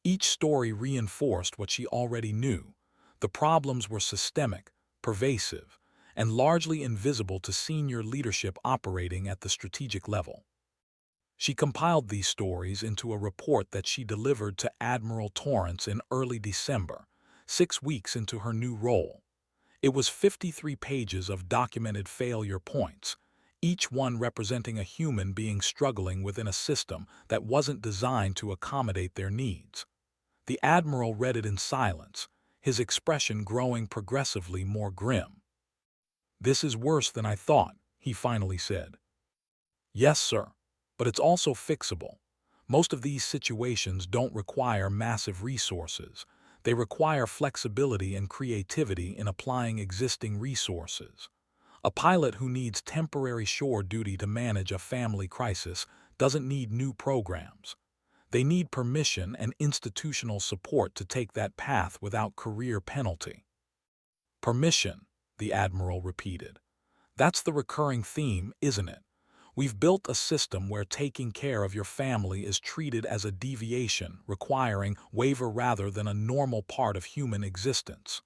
Each story reinforced what she already knew. The problems were systemic, pervasive, and largely invisible to senior leadership operating at the strategic level. She compiled these stories into a report that she delivered to Admiral Torrance in early December, 6 weeks into her new role. It was 53 pages of documented failure points, each one representing a human being struggling within a system that wasn't designed to accommodate their needs. The Admiral read it in silence, his expression growing progressively more grim. "This is worse than I thought," he finally said. "Yes, sir, but it's also fixable. Most of these situations don't require massive resources. They require flexibility and creativity in applying existing resources. A pilot who needs temporary shore duty to manage a family crisis doesn't need new programs. They need permission and institutional support to take that path without career penalty." "Permission," the Admiral repeated. "That's the recurring theme, isn't it? We've built a system where taking care of your family is treated as a deviation, requiring waiver rather than a normal part of human existence."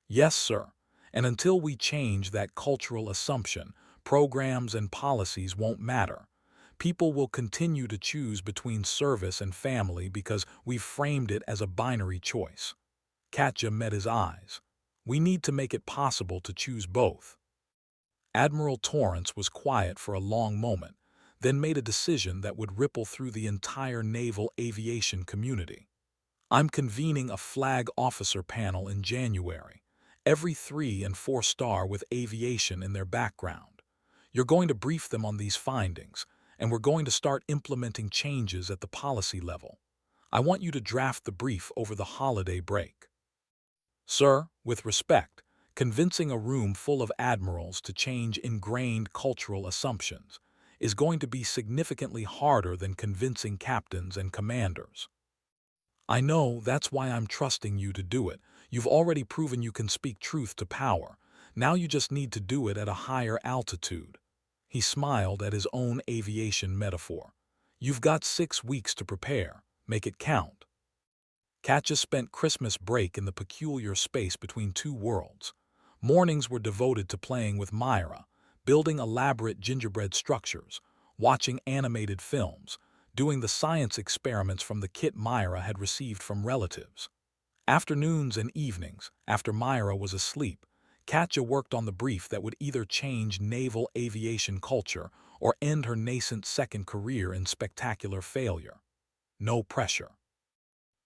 "Yes, sir. And until we change that cultural assumption, programs and policies won't matter. People will continue to choose between service and family because we've framed it as a binary choice. Katja met his eyes. We need to make it possible to choose both. Admiral Torrance was quiet for a long moment, then made a decision that would ripple through the entire naval aviation community. I'm convening a flag officer panel in January, every 3- and 4-star with aviation in their background. You're going to brief them on these findings, and we're going to start implementing changes at the policy level. I want you to draft the brief over the holiday break. Sir, with respect, convincing a room full of admirals to change ingrained cultural assumptions is going to be significantly harder than convincing captains and commanders. I know, that's why I'm trusting you to do it. You've already proven you can speak truth to power. Now you just need to do it at a higher altitude. He smiled at his own aviation metaphor. You've got 6 weeks to prepare. Make it count. Katja spent Christmas break in the peculiar space between two worlds. Mornings were devoted to playing with Myra, building elaborate gingerbread structures, watching animated films, doing the science experiments from the kit Myra had received from relatives. Afternoons and evenings, after Myra was asleep, Katja worked on the brief that would either change naval aviation culture or end her nascent second career in spectacular failure. No pressure.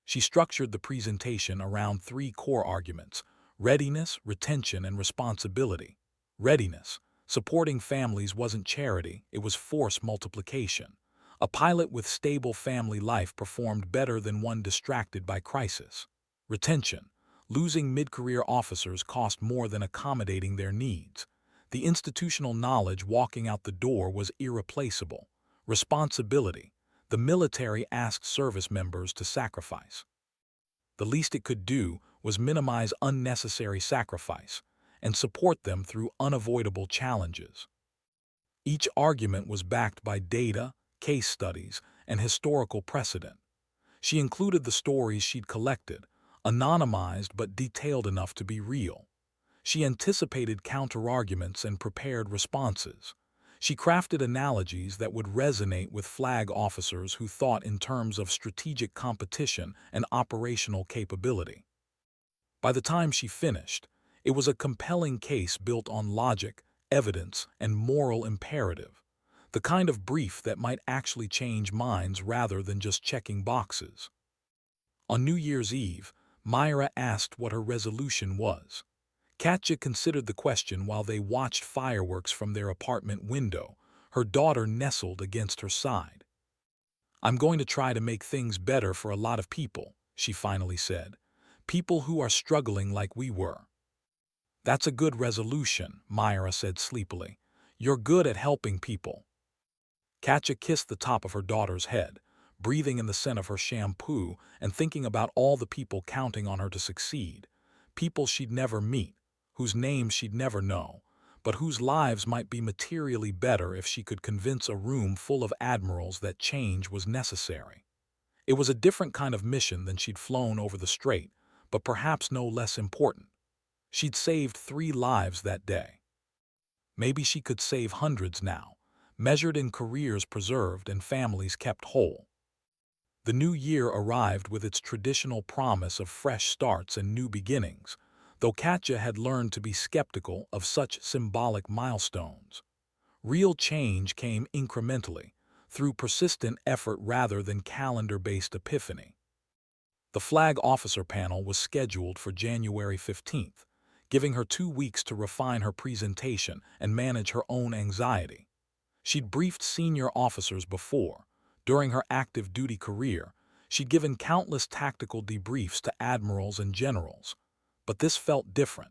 She structured the presentation around 3 core arguments: readiness, retention, and responsibility. Readiness. Supporting families wasn't charity, it was force multiplication. A pilot with stable family life performed better than one distracted by crisis. Retention. Losing mid-career officers cost more than accommodating their needs. The institutional knowledge walking out the door was irreplaceable. Responsibility. The military asked service members to sacrifice. The least it could do was minimize unnecessary sacrifice and support them through unavoidable challenges. Each argument was backed by data, case studies, and historical precedent. She included the stories she'd collected, anonymized but detailed enough to be real. She anticipated counterarguments and prepared responses. She crafted analogies that would resonate with flag officers who thought in terms of strategic competition and operational capability. By the time she finished, it was a compelling case built on logic, evidence, and moral imperative, the kind of brief that might actually change minds rather than just checking boxes. On New Year's Eve, Myra asked what her resolution was. Katja considered the question while they watched fireworks from their apartment window, her daughter nestled against her side. I'm going to try to make things better for a lot of people, she finally said. People who are struggling like we were. That's a good resolution, Myra said sleepily. You're good at helping people. Katja kissed the top of her daughter's head, breathing in the scent of her shampoo and thinking about all the people counting on her to succeed. People she'd never meet, whose names she'd never know, but whose lives might be materially better if she could convince a room full of admirals that change was necessary. It was a different kind of mission than she'd flown over the strait, but perhaps no less important. She'd saved 3 lives that day. Maybe she could save hundreds now, measured in careers preserved and families kept whole. The new year arrived with its traditional promise of fresh starts and new beginnings, though Katja had learned to be skeptical of such symbolic milestones. Real change came incrementally, through persistent effort rather than calendar-based epiphany. The flag officer panel was scheduled for January 15th, giving her 2 weeks to refine her presentation and manage her own anxiety. She'd briefed senior officers before. During her active duty career, she'd given countless tactical debriefs to admirals and generals. But this felt different.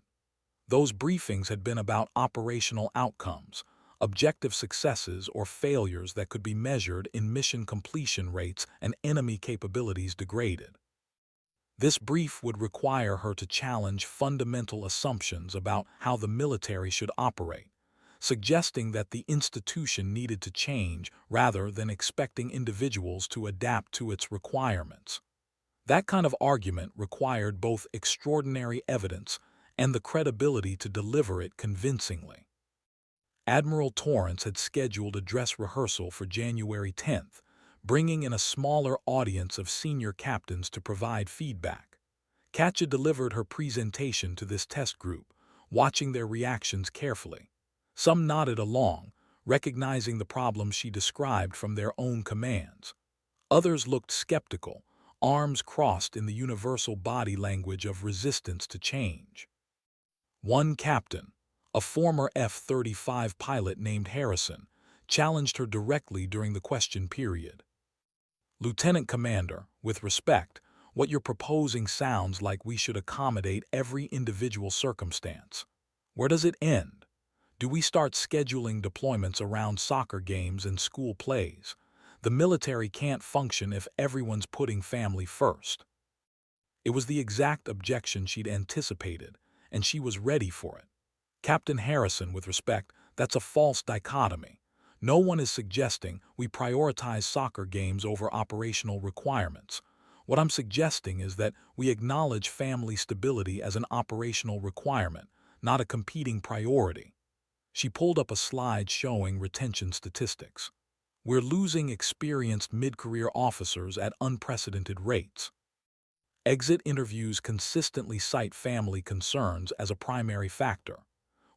Those briefings had been about operational outcomes, objective successes or failures that could be measured in mission completion rates and enemy capabilities degraded. This brief would require her to challenge fundamental assumptions about how the military should operate, suggesting that the institution needed to change rather than expecting individuals to adapt to its requirements. That kind of argument required both extraordinary evidence and the credibility to deliver it convincingly. Admiral Torrance had scheduled a dress rehearsal for January 10th, bringing in a smaller audience of senior captains to provide feedback. Katja delivered her presentation to this test group, watching their reactions carefully. Some nodded along, recognizing the problems she described from their own commands. Others looked skeptical, arms crossed in the universal body language of resistance to change. One captain, a former F-35 pilot named Harrison, challenged her directly during the question period. "Lieutenant Commander, with respect, what you're proposing sounds like we should accommodate every individual circumstance. Where does it end? Do we start scheduling deployments around soccer games and school plays? The military can't function if everyone's putting family first." It was the exact objection she'd anticipated, and she was ready for it. "Captain Harrison, with respect, that's a false dichotomy. No one is suggesting we prioritize soccer games over operational requirements. What I'm suggesting is that we acknowledge family stability as an operational requirement, not a competing priority." She pulled up a slide showing retention statistics. "We're losing experienced mid-career officers at unprecedented rates. Exit interviews consistently cite family concerns as a primary factor.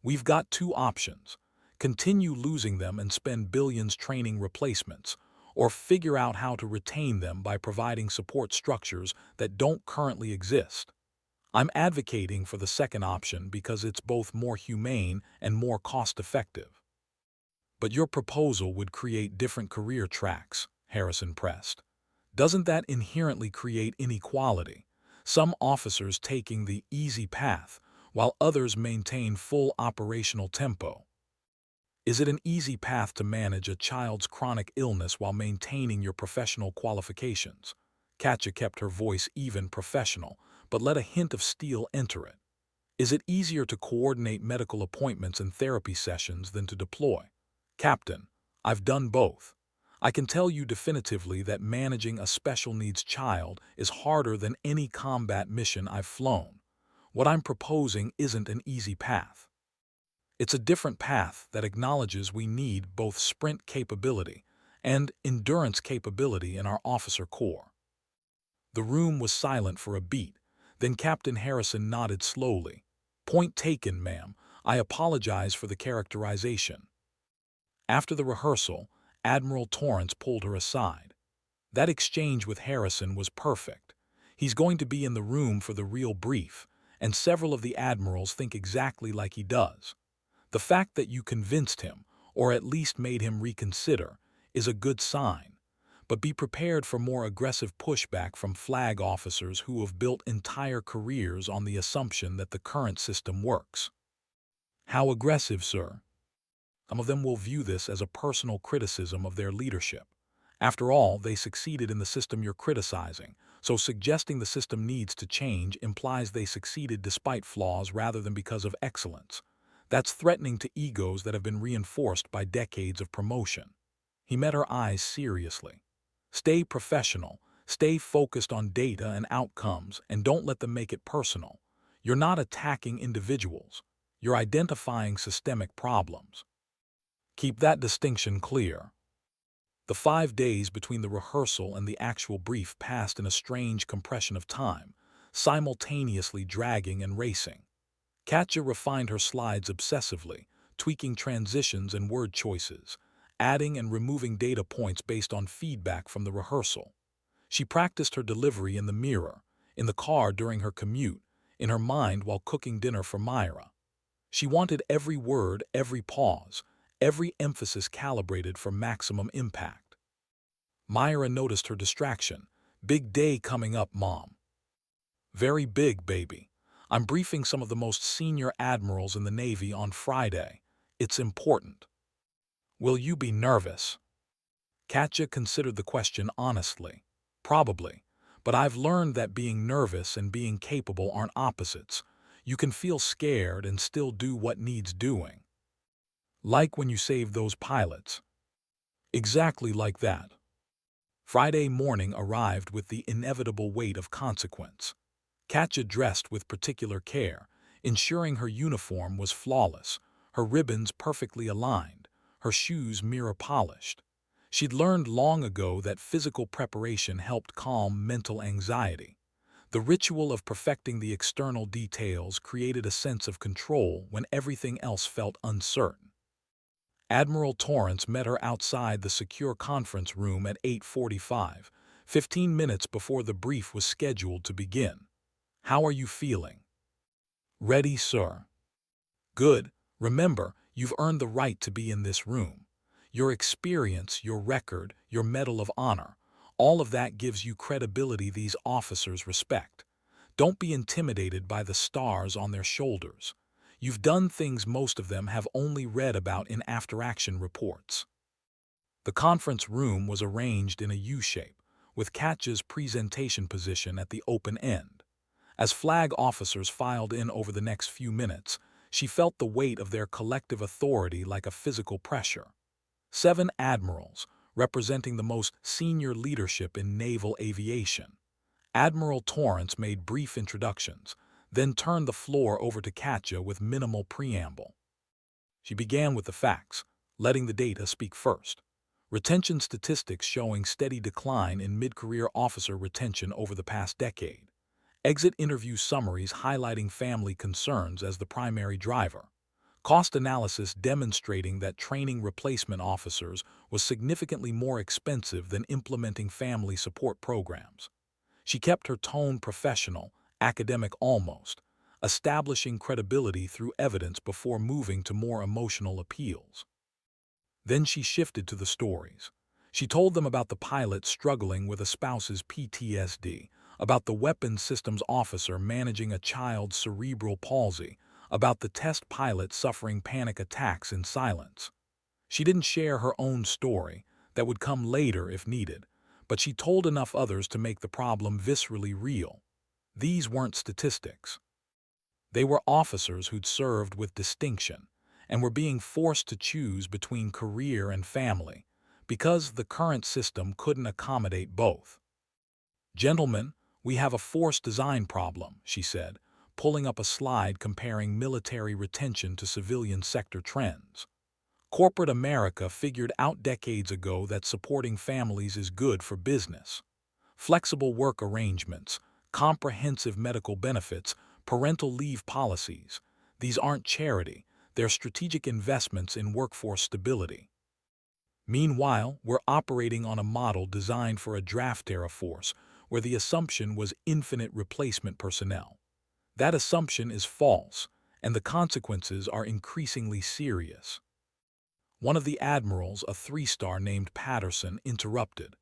We've got two options: continue losing them and spend billions training replacements, or figure out how to retain them by providing support structures that don't currently exist. I'm advocating for the second option because it's both more humane and more cost-effective." "But your proposal would create different career tracks," Harrison pressed. "Doesn't that inherently create inequality? Some officers taking the easy path, while others maintain full operational tempo." "Is it an easy path to manage a child's chronic illness while maintaining your professional qualifications?" Katja kept her voice even professional, but let a hint of steel enter it. "Is it easier to coordinate medical appointments and therapy sessions than to deploy? Captain, I've done both. I can tell you definitively that managing a special needs child is harder than any combat mission I've flown. What I'm proposing isn't an easy path. It's a different path that acknowledges we need both sprint capability and endurance capability in our officer corps." The room was silent for a beat, then Captain Harrison nodded slowly. "Point taken, ma'am. I apologize for the characterization." After the rehearsal, Admiral Torrance pulled her aside. "That exchange with Harrison was perfect. He's going to be in the room for the real brief, and several of the admirals think exactly like he does. The fact that you convinced him, or at least made him reconsider, is a good sign. But be prepared for more aggressive pushback from flag officers who have built entire careers on the assumption that the current system works." "How aggressive, sir?" "Some of them will view this as a personal criticism of their leadership. After all, they succeeded in the system you're criticizing, so suggesting the system needs to change implies they succeeded despite flaws rather than because of excellence. That's threatening to egos that have been reinforced by decades of promotion." He met her eyes seriously. "Stay professional, stay focused on data and outcomes, and don't let them make it personal. You're not attacking individuals. You're identifying systemic problems. Keep that distinction clear." The 5 days between the rehearsal and the actual brief passed in a strange compression of time, simultaneously dragging and racing. Katja refined her slides obsessively, tweaking transitions and word choices, adding and removing data points based on feedback from the rehearsal. She practiced her delivery in the mirror, in the car during her commute, in her mind while cooking dinner for Myra. She wanted every word, every pause, every emphasis calibrated for maximum impact. Myra noticed her distraction. "Big day coming up, Mom." "Very big, baby. I'm briefing some of the most senior admirals in the Navy on Friday. It's important." "Will you be nervous?" Katja considered the question honestly. "Probably, but I've learned that being nervous and being capable aren't opposites. You can feel scared and still do what needs doing. Like when you saved those pilots." "Exactly like that." Friday morning arrived with the inevitable weight of consequence. Katja dressed with particular care, ensuring her uniform was flawless, her ribbons perfectly aligned, her shoes mirror-polished. She'd learned long ago that physical preparation helped calm mental anxiety. The ritual of perfecting the external details created a sense of control when everything else felt uncertain. Admiral Torrance met her outside the secure conference room at 8:45, 15 minutes before the brief was scheduled to begin. "How are you feeling?" "Ready, sir." "Good. Remember, you've earned the right to be in this room. Your experience, your record, your Medal of Honor, all of that gives you credibility these officers respect. Don't be intimidated by the stars on their shoulders. You've done things most of them have only read about in after-action reports." The conference room was arranged in a U-shape, with Katja's presentation position at the open end. As flag officers filed in over the next few minutes, she felt the weight of their collective authority like a physical pressure. 7 admirals, representing the most senior leadership in naval aviation. Admiral Torrance made brief introductions, then turned the floor over to Katja with minimal preamble. She began with the facts, letting the data speak first. Retention statistics showing steady decline in mid-career officer retention over the past decade. Exit interview summaries highlighting family concerns as the primary driver. Cost analysis demonstrating that training replacement officers was significantly more expensive than implementing family support programs. She kept her tone professional, academic almost, establishing credibility through evidence before moving to more emotional appeals. Then she shifted to the stories. She told them about the pilot struggling with a spouse's PTSD, about the weapons systems officer managing a child's cerebral palsy, about the test pilot suffering panic attacks in silence. She didn't share her own story, that would come later if needed, but she told enough others to make the problem viscerally real. These weren't statistics. They were officers who'd served with distinction and were being forced to choose between career and family because the current system couldn't accommodate both. "Gentlemen, we have a force design problem," she said, pulling up a slide comparing military retention to civilian sector trends. "Corporate America figured out decades ago that supporting families is good for business. Flexible work arrangements, comprehensive medical benefits, parental leave policies. These aren't charity, they're strategic investments in workforce stability. Meanwhile, we're operating on a model designed for a draft-era force where the assumption was infinite replacement personnel. That assumption is false, and the consequences are increasingly serious." One of the admirals, a 3-star named Patterson, interrupted.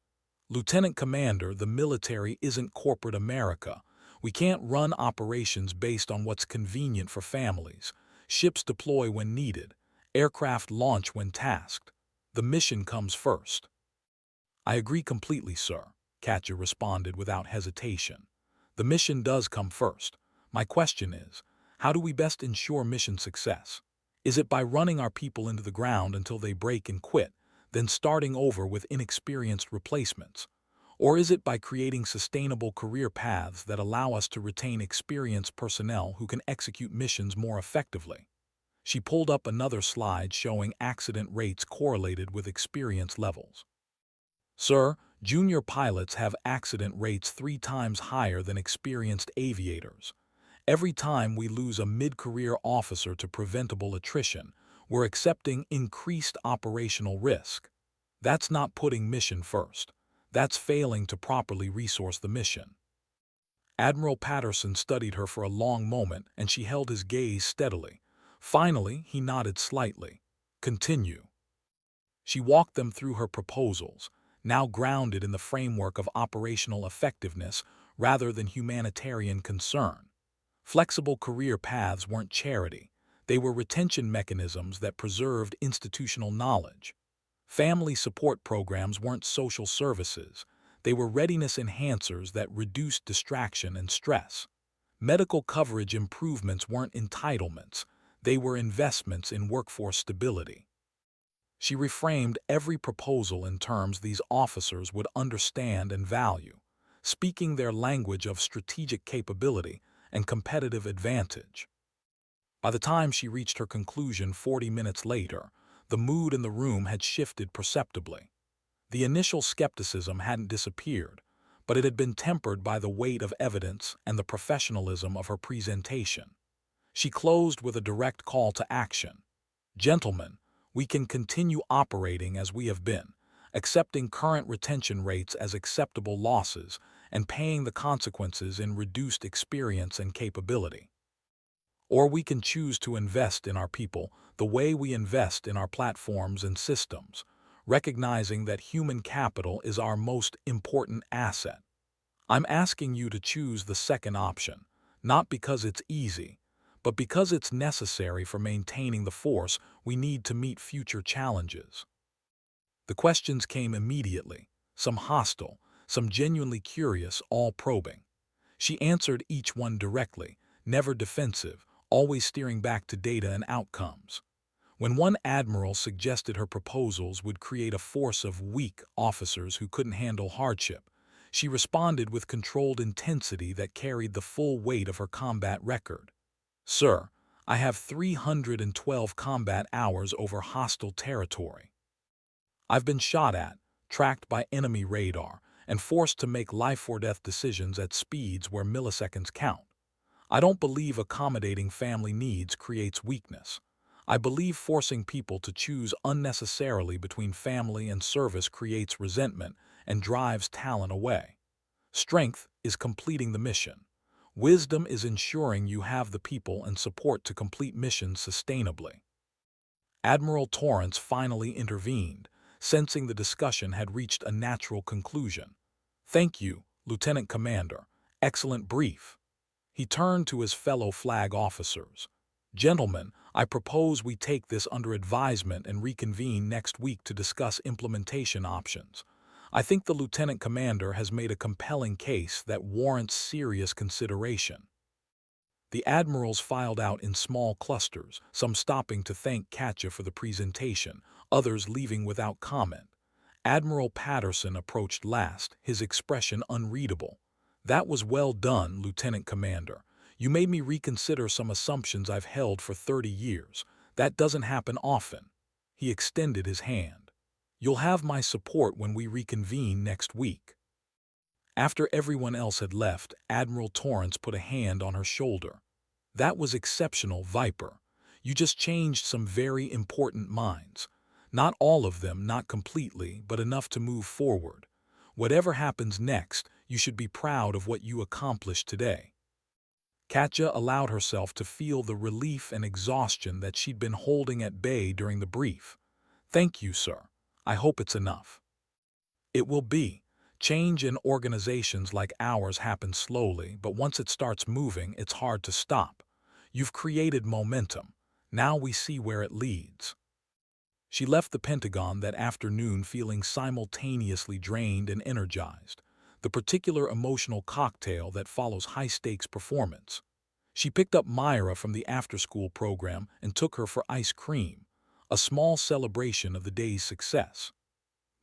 "Lieutenant Commander, the military isn't corporate America. We can't run operations based on what's convenient for families. Ships deploy when needed. Aircraft launch when tasked. The mission comes first." "I agree completely, sir," Katja responded without hesitation. "The mission does come first. My question is, how do we best ensure mission success? Is it by running our people into the ground until they break and quit, then starting over with inexperienced replacements? Or is it by creating sustainable career paths that allow us to retain experienced personnel who can execute missions more effectively?" She pulled up another slide showing accident rates correlated with experience levels. "Sir, junior pilots have accident rates 3 times higher than experienced aviators. Every time we lose a mid-career officer to preventable attrition, we're accepting increased operational risk. That's not putting mission first. That's failing to properly resource the mission." Admiral Patterson studied her for a long moment, and she held his gaze steadily. Finally, he nodded slightly. "Continue." She walked them through her proposals, now grounded in the framework of operational effectiveness rather than humanitarian concern. Flexible career paths weren't charity. They were retention mechanisms that preserved institutional knowledge. Family support programs weren't social services. They were readiness enhancers that reduced distraction and stress. Medical coverage improvements weren't entitlements. They were investments in workforce stability. She reframed every proposal in terms these officers would understand and value, speaking their language of strategic capability and competitive advantage. By the time she reached her conclusion 40 minutes later, the mood in the room had shifted perceptibly. The initial skepticism hadn't disappeared, but it had been tempered by the weight of evidence and the professionalism of her presentation. She closed with a direct call to action. Gentlemen, we can continue operating as we have been, accepting current retention rates as acceptable losses and paying the consequences in reduced experience and capability. Or we can choose to invest in our people the way we invest in our platforms and systems, recognizing that human capital is our most important asset. I'm asking you to choose the second option, not because it's easy, but because it's necessary for maintaining the force we need to meet future challenges. The questions came immediately, some hostile, some genuinely curious, all probing. She answered each one directly, never defensive, always steering back to data and outcomes. When one admiral suggested her proposals would create a force of weak officers who couldn't handle hardship, she responded with controlled intensity that carried the full weight of her combat record. Sir, I have 312 combat hours over hostile territory. I've been shot at, tracked by enemy radar, and forced to make life-or-death decisions at speeds where milliseconds count. I don't believe accommodating family needs creates weakness. I believe forcing people to choose unnecessarily between family and service creates resentment and drives talent away. Strength is completing the mission. Wisdom is ensuring you have the people and support to complete missions sustainably. Admiral Torrance finally intervened, sensing the discussion had reached a natural conclusion. Thank you, Lieutenant Commander. Excellent brief. He turned to his fellow flag officers. Gentlemen, I propose we take this under advisement and reconvene next week to discuss implementation options. I think the Lieutenant Commander has made a compelling case that warrants serious consideration. The admirals filed out in small clusters, some stopping to thank Katja for the presentation, others leaving without comment. Admiral Patterson approached last, his expression unreadable. That was well done, Lieutenant Commander. You made me reconsider some assumptions I've held for 30 years. That doesn't happen often. He extended his hand. You'll have my support when we reconvene next week. After everyone else had left, Admiral Torrance put a hand on her shoulder. That was exceptional, Viper. You just changed some very important minds. Not all of them, not completely, but enough to move forward. Whatever happens next, you should be proud of what you accomplished today. Katja allowed herself to feel the relief and exhaustion that she'd been holding at bay during the brief. Thank you, sir. I hope it's enough. It will be. Change in organizations like ours happens slowly, but once it starts moving, it's hard to stop. You've created momentum. Now we see where it leads. She left the Pentagon that afternoon feeling simultaneously drained and energized, the particular emotional cocktail that follows high-stakes performance. She picked up Myra from the after-school program and took her for ice cream, a small celebration of the day's success.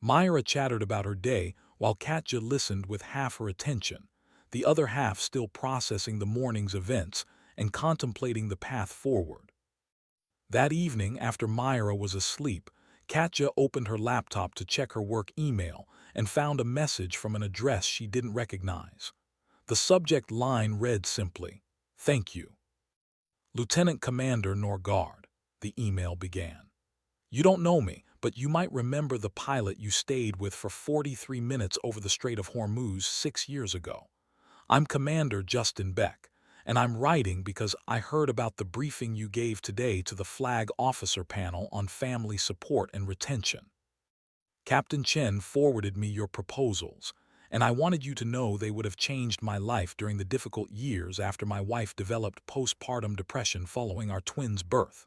Myra chattered about her day while Katja listened with half her attention, the other half still processing the morning's events and contemplating the path forward. That evening, after Myra was asleep, Katja opened her laptop to check her work email and found a message from an address she didn't recognize. The subject line read simply, "Thank you. Lieutenant Commander Norgard," the email began. "You don't know me, but you might remember the pilot you stayed with for 43 minutes over the Strait of Hormuz 6 years ago. I'm Commander Justin Beck, and I'm writing because I heard about the briefing you gave today to the Flag Officer Panel on family support and retention. Captain Chen forwarded me your proposals, and I wanted you to know they would have changed my life during the difficult years after my wife developed postpartum depression following our twins' birth.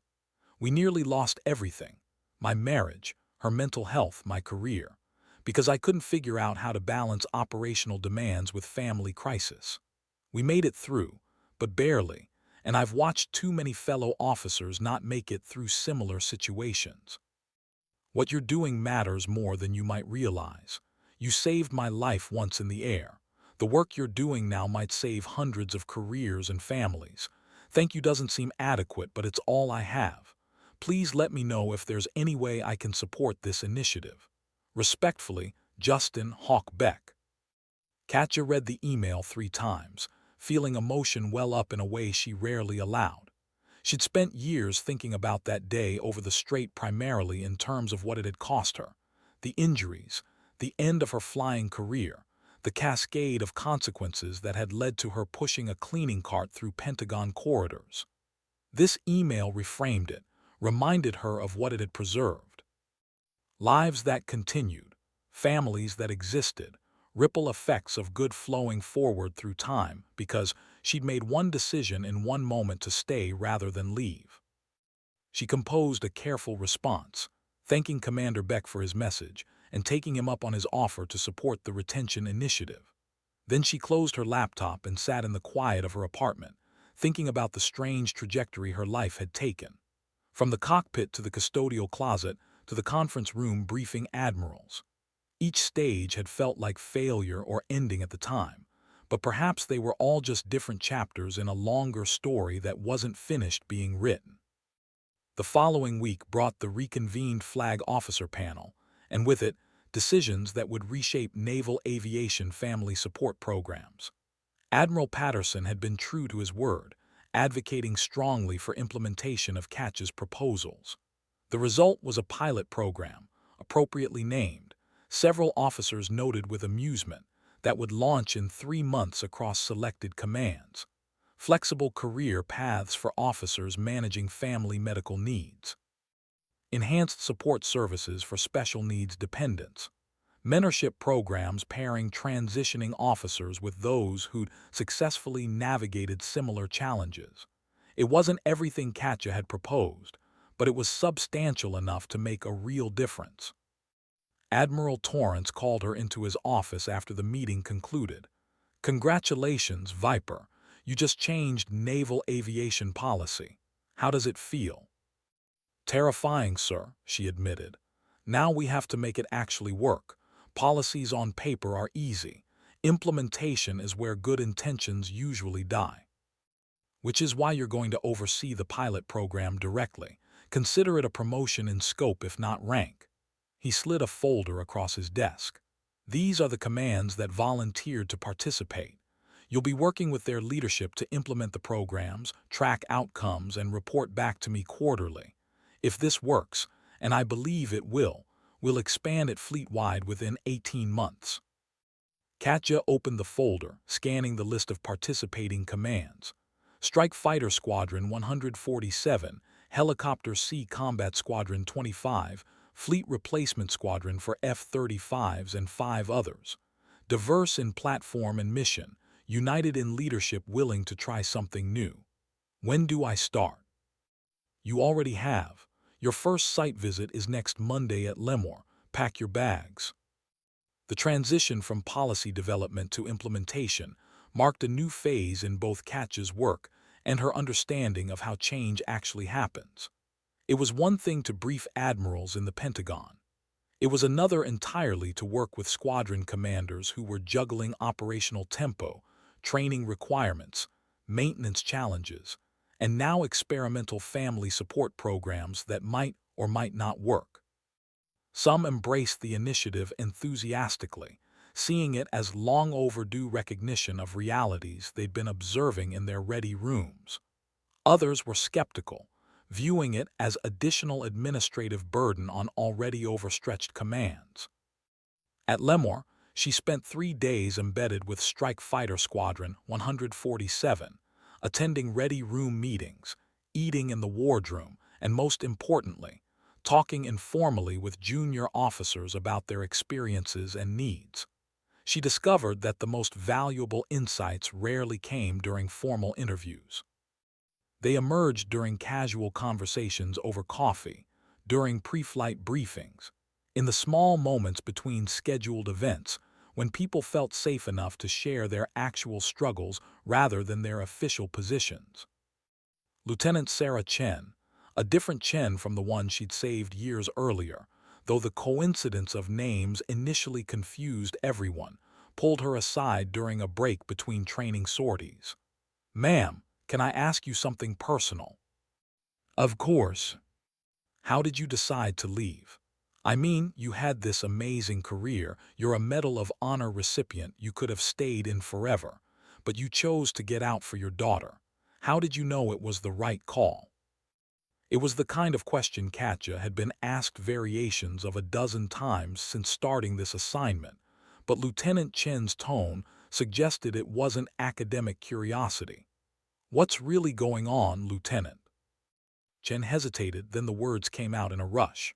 We nearly lost everything, my marriage, her mental health, my career, because I couldn't figure out how to balance operational demands with family crisis. We made it through, but barely, and I've watched too many fellow officers not make it through similar situations. What you're doing matters more than you might realize. You saved my life once in the air. The work you're doing now might save hundreds of careers and families. Thank you doesn't seem adequate, but it's all I have. Please let me know if there's any way I can support this initiative. Respectfully, Justin Hawk Beck. Katja read the email 3 times, feeling emotion well up in a way she rarely allowed. She'd spent years thinking about that day over the straight primarily in terms of what it had cost her. The injuries, the end of her flying career, the cascade of consequences that had led to her pushing a cleaning cart through Pentagon corridors. This email reframed it, reminded her of what it had preserved. Lives that continued, families that existed, ripple effects of good flowing forward through time because she'd made one decision in one moment to stay rather than leave. She composed a careful response, thanking Commander Beck for his message and taking him up on his offer to support the retention initiative. Then she closed her laptop and sat in the quiet of her apartment, thinking about the strange trajectory her life had taken. From the cockpit to the custodial closet to the conference room briefing admirals. Each stage had felt like failure or ending at the time, but perhaps they were all just different chapters in a longer story that wasn't finished being written. The following week brought the reconvened flag officer panel, and with it, decisions that would reshape naval aviation family support programs. Admiral Patterson had been true to his word, advocating strongly for implementation of Katja's proposals. The result was a pilot program, appropriately named, several officers noted with amusement, that would launch in 3 months across selected commands. Flexible career paths for officers managing family medical needs. Enhanced support services for special needs dependents. Mentorship programs pairing transitioning officers with those who'd successfully navigated similar challenges. It wasn't everything Katja had proposed, but it was substantial enough to make a real difference. Admiral Torrance called her into his office after the meeting concluded. "Congratulations, Viper. You just changed naval aviation policy. How does it feel?" "Terrifying, sir," she admitted. "Now we have to make it actually work. Policies on paper are easy. Implementation is where good intentions usually die. Which is why you're going to oversee the pilot program directly. Consider it a promotion in scope if not rank." He slid a folder across his desk. "These are the commands that volunteered to participate. You'll be working with their leadership to implement the programs, track outcomes, and report back to me quarterly. If this works, and I believe it will, we'll expand it fleet-wide within 18 months." Katja opened the folder, scanning the list of participating commands. Strike Fighter Squadron 147, Helicopter Sea Combat Squadron 25, Fleet Replacement Squadron for F-35s and 5 others. Diverse in platform and mission, united in leadership willing to try something new. When do I start? You already have. Your first site visit is next Monday at Lemoore. Pack your bags. The transition from policy development to implementation marked a new phase in both Katja's work and her understanding of how change actually happens. It was one thing to brief admirals in the Pentagon. It was another entirely to work with squadron commanders who were juggling operational tempo, training requirements, maintenance challenges, and now experimental family support programs that might or might not work. Some embraced the initiative enthusiastically, seeing it as long overdue recognition of realities they'd been observing in their ready rooms. Others were skeptical, viewing it as additional administrative burden on already overstretched commands. At Lemoore, she spent 3 days embedded with Strike Fighter Squadron 147, attending ready room meetings, eating in the wardroom, and most importantly, talking informally with junior officers about their experiences and needs. She discovered that the most valuable insights rarely came during formal interviews. They emerged during casual conversations over coffee, during pre-flight briefings, in the small moments between scheduled events when people felt safe enough to share their actual struggles rather than their official positions. Lieutenant Sarah Chen, a different Chen from the one she'd saved years earlier, though the coincidence of names initially confused everyone, pulled her aside during a break between training sorties. "Ma'am, Can I ask you something personal? Of course. How did you decide to leave? I mean, you had this amazing career, you're a Medal of Honor recipient, you could have stayed in forever, but you chose to get out for your daughter. How did you know it was the right call? It was the kind of question Katja had been asked variations of a dozen times since starting this assignment, but Lieutenant Chen's tone suggested it wasn't academic curiosity. What's really going on, Lieutenant? Chen hesitated, then the words came out in a rush.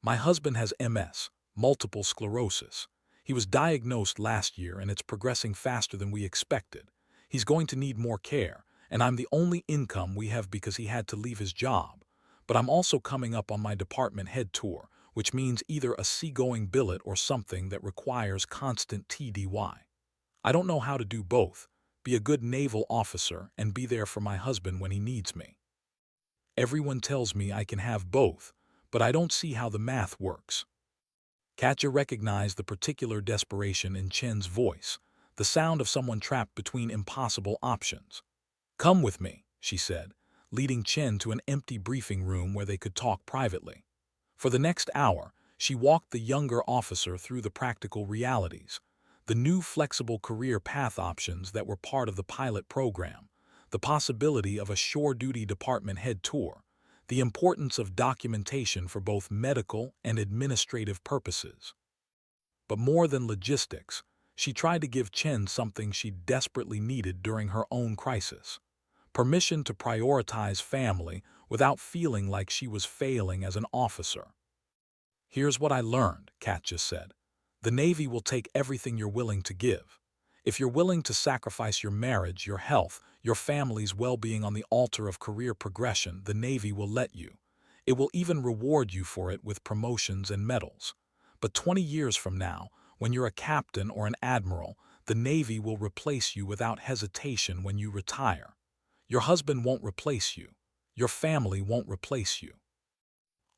My husband has MS, multiple sclerosis. He was diagnosed last year and it's progressing faster than we expected. He's going to need more care, and I'm the only income we have because he had to leave his job. But I'm also coming up on my department head tour, which means either a seagoing billet or something that requires constant TDY. I don't know how to do both, be a good naval officer and be there for my husband when he needs me. Everyone tells me I can have both, but I don't see how the math works. Katja recognized the particular desperation in Chen's voice, the sound of someone trapped between impossible options. Come with me, she said, leading Chen to an empty briefing room where they could talk privately. For the next hour, she walked the younger officer through the practical realities, the new flexible career path options that were part of the pilot program, the possibility of a shore-duty department head tour, the importance of documentation for both medical and administrative purposes. But more than logistics, she tried to give Chen something she desperately needed during her own crisis: permission to prioritize family without feeling like she was failing as an officer. Here's what I learned, Katja said. The Navy will take everything you're willing to give. If you're willing to sacrifice your marriage, your health, your family's well-being on the altar of career progression, the Navy will let you. It will even reward you for it with promotions and medals. But 20 years from now, when you're a captain or an admiral, the Navy will replace you without hesitation when you retire. Your husband won't replace you. Your family won't replace you.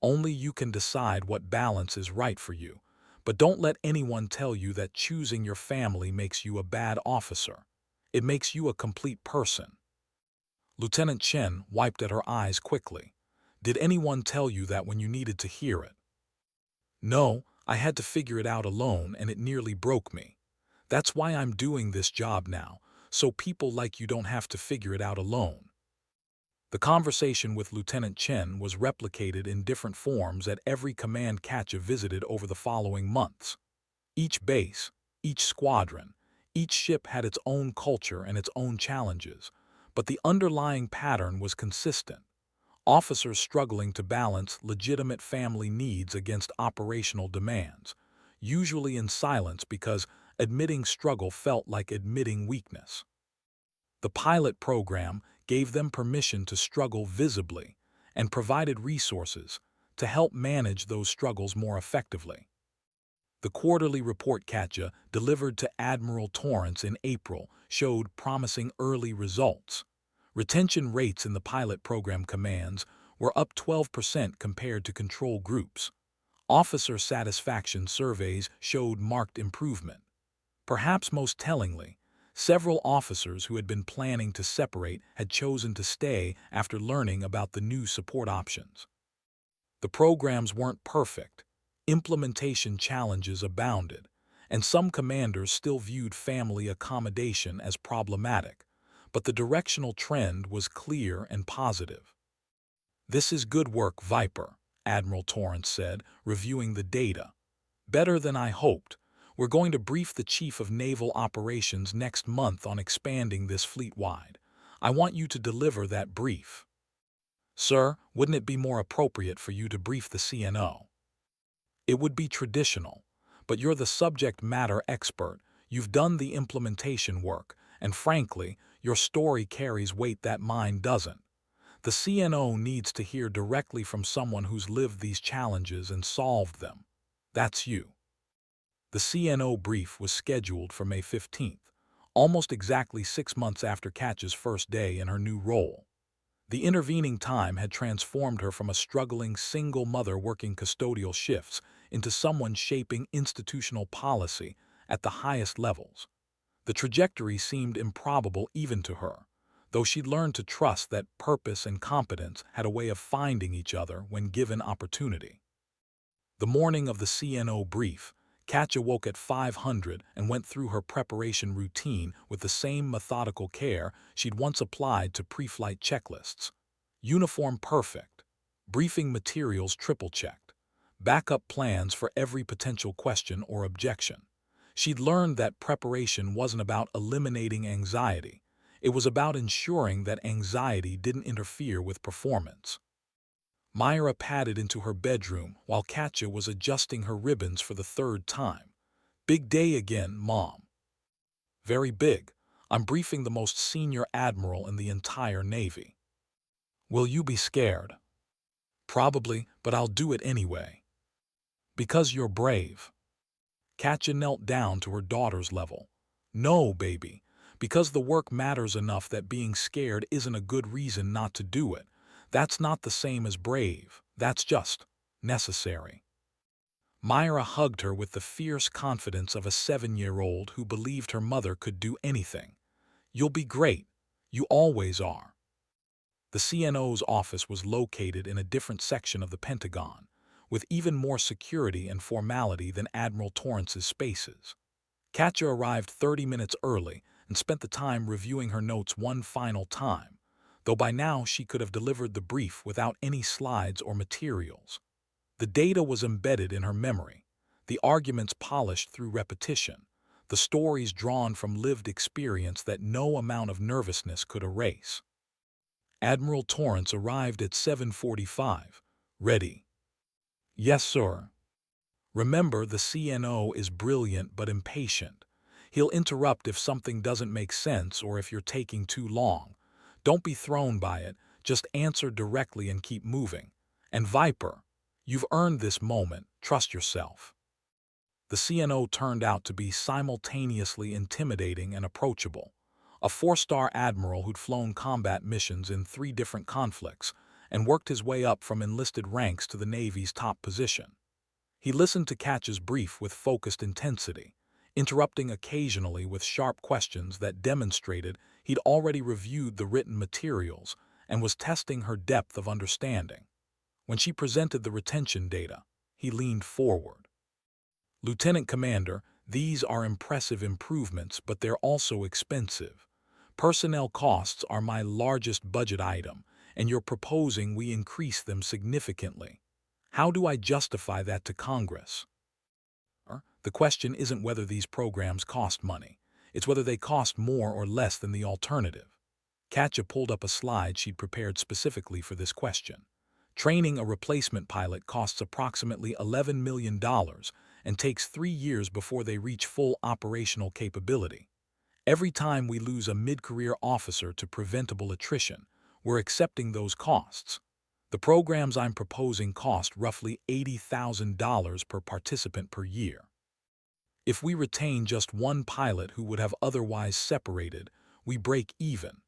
Only you can decide what balance is right for you. But don't let anyone tell you that choosing your family makes you a bad officer. It makes you a complete person. Lieutenant Chen wiped at her eyes quickly. Did anyone tell you that when you needed to hear it? No, I had to figure it out alone and it nearly broke me. That's why I'm doing this job now, so people like you don't have to figure it out alone. The conversation with Lieutenant Chen was replicated in different forms at every command Katja visited over the following months. Each base, each squadron, each ship had its own culture and its own challenges, but the underlying pattern was consistent. Officers struggling to balance legitimate family needs against operational demands, usually in silence because admitting struggle felt like admitting weakness. The pilot program gave them permission to struggle visibly and provided resources to help manage those struggles more effectively. The quarterly report Katja delivered to Admiral Torrance in April showed promising early results. Retention rates in the pilot program commands were up 12% compared to control groups. Officer satisfaction surveys showed marked improvement. Perhaps most tellingly, several officers who had been planning to separate had chosen to stay after learning about the new support options. The programs weren't perfect. Implementation challenges abounded, and some commanders still viewed family accommodation as problematic, but the directional trend was clear and positive. This is good work, Viper, Admiral Torrance said, reviewing the data. Better than I hoped. We're going to brief the Chief of Naval Operations next month on expanding this fleet-wide. I want you to deliver that brief. Sir, wouldn't it be more appropriate for you to brief the CNO? It would be traditional, but you're the subject matter expert, you've done the implementation work, and frankly, your story carries weight that mine doesn't. The CNO needs to hear directly from someone who's lived these challenges and solved them. That's you. The CNO brief was scheduled for May 15th, almost exactly 6 months after Katja's first day in her new role. The intervening time had transformed her from a struggling single mother working custodial shifts into someone shaping institutional policy at the highest levels. The trajectory seemed improbable even to her. though she'd learned to trust that purpose and competence had a way of finding each other when given opportunity. The morning of the CNO brief, Katja woke at 500 and went through her preparation routine with the same methodical care she'd once applied to pre-flight checklists. Uniform perfect, briefing materials triple-checked, backup plans for every potential question or objection. She'd learned that preparation wasn't about eliminating anxiety. It was about ensuring that anxiety didn't interfere with performance. Myra padded into her bedroom while Katja was adjusting her ribbons for the third time. "Big day again, Mom." "Very big. I'm briefing the most senior admiral in the entire Navy." "Will you be scared?" "Probably, but I'll do it anyway." "Because you're brave." Katja knelt down to her daughter's level. "No, baby. Because the work matters enough that being scared isn't a good reason not to do it. That's not the same as brave. That's just necessary." Myra hugged her with the fierce confidence of a 7-year-old who believed her mother could do anything. "You'll be great. You always are." The CNO's office was located in a different section of the Pentagon, with even more security and formality than Admiral Torrance's spaces. Katja arrived 30 minutes early and spent the time reviewing her notes one final time, though by now she could have delivered the brief without any slides or materials. The data was embedded in her memory, the arguments polished through repetition, the stories drawn from lived experience that no amount of nervousness could erase. Admiral Torrance arrived at 7:45. "Ready?" "Yes, sir." Remember, the CNO is brilliant but impatient. He'll interrupt if something doesn't make sense or if you're taking too long. Don't be thrown by it, just answer directly and keep moving. And Viper, you've earned this moment, trust yourself. The CNO turned out to be simultaneously intimidating and approachable. A 4-star admiral who'd flown combat missions in 3 different conflicts and worked his way up from enlisted ranks to the Navy's top position. He listened to Katja's brief with focused intensity, interrupting occasionally with sharp questions that demonstrated he'd already reviewed the written materials and was testing her depth of understanding. When she presented the retention data, he leaned forward. "Lieutenant Commander, these are impressive improvements, but they're also expensive. Personnel costs are my largest budget item, and you're proposing we increase them significantly. How do I justify that to Congress?" The question isn't whether these programs cost money. It's whether they cost more or less than the alternative. Katja pulled up a slide she'd prepared specifically for this question. Training a replacement pilot costs approximately $11 million and takes 3 years before they reach full operational capability. Every time we lose a mid-career officer to preventable attrition, we're accepting those costs. The programs I'm proposing cost roughly $80,000 per participant per year. If we retain just one pilot who would have otherwise separated, we break even.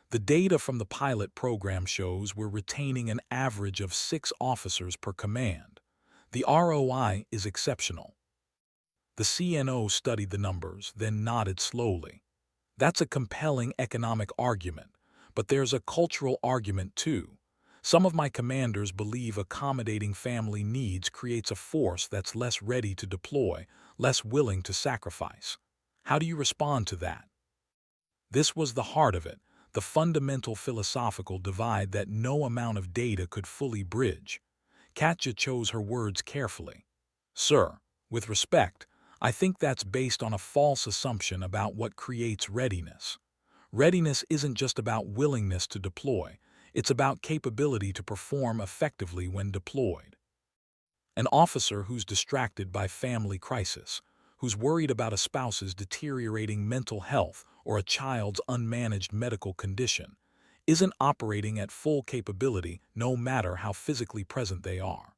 The data from the pilot program shows we're retaining an average of 6 officers per command. The ROI is exceptional. The CNO studied the numbers, then nodded slowly. "That's a compelling economic argument, but there's a cultural argument too. Some of my commanders believe accommodating family needs creates a force that's less ready to deploy, less willing to sacrifice. How do you respond to that?" This was the heart of it, the fundamental philosophical divide that no amount of data could fully bridge. Katja chose her words carefully. "Sir, with respect, I think that's based on a false assumption about what creates readiness. Readiness isn't just about willingness to deploy, it's about capability to perform effectively when deployed. An officer who's distracted by family crisis, who's worried about a spouse's deteriorating mental health or a child's unmanaged medical condition, isn't operating at full capability no matter how physically present they are.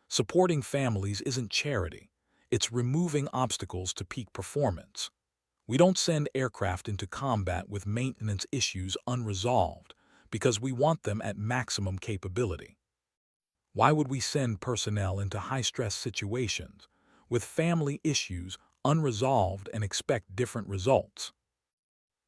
Supporting families isn't charity, it's removing obstacles to peak performance. We don't send aircraft into combat with maintenance issues unresolved because we want them at maximum capability. Why would we send personnel into high-stress situations with family issues unresolved and expect different results?"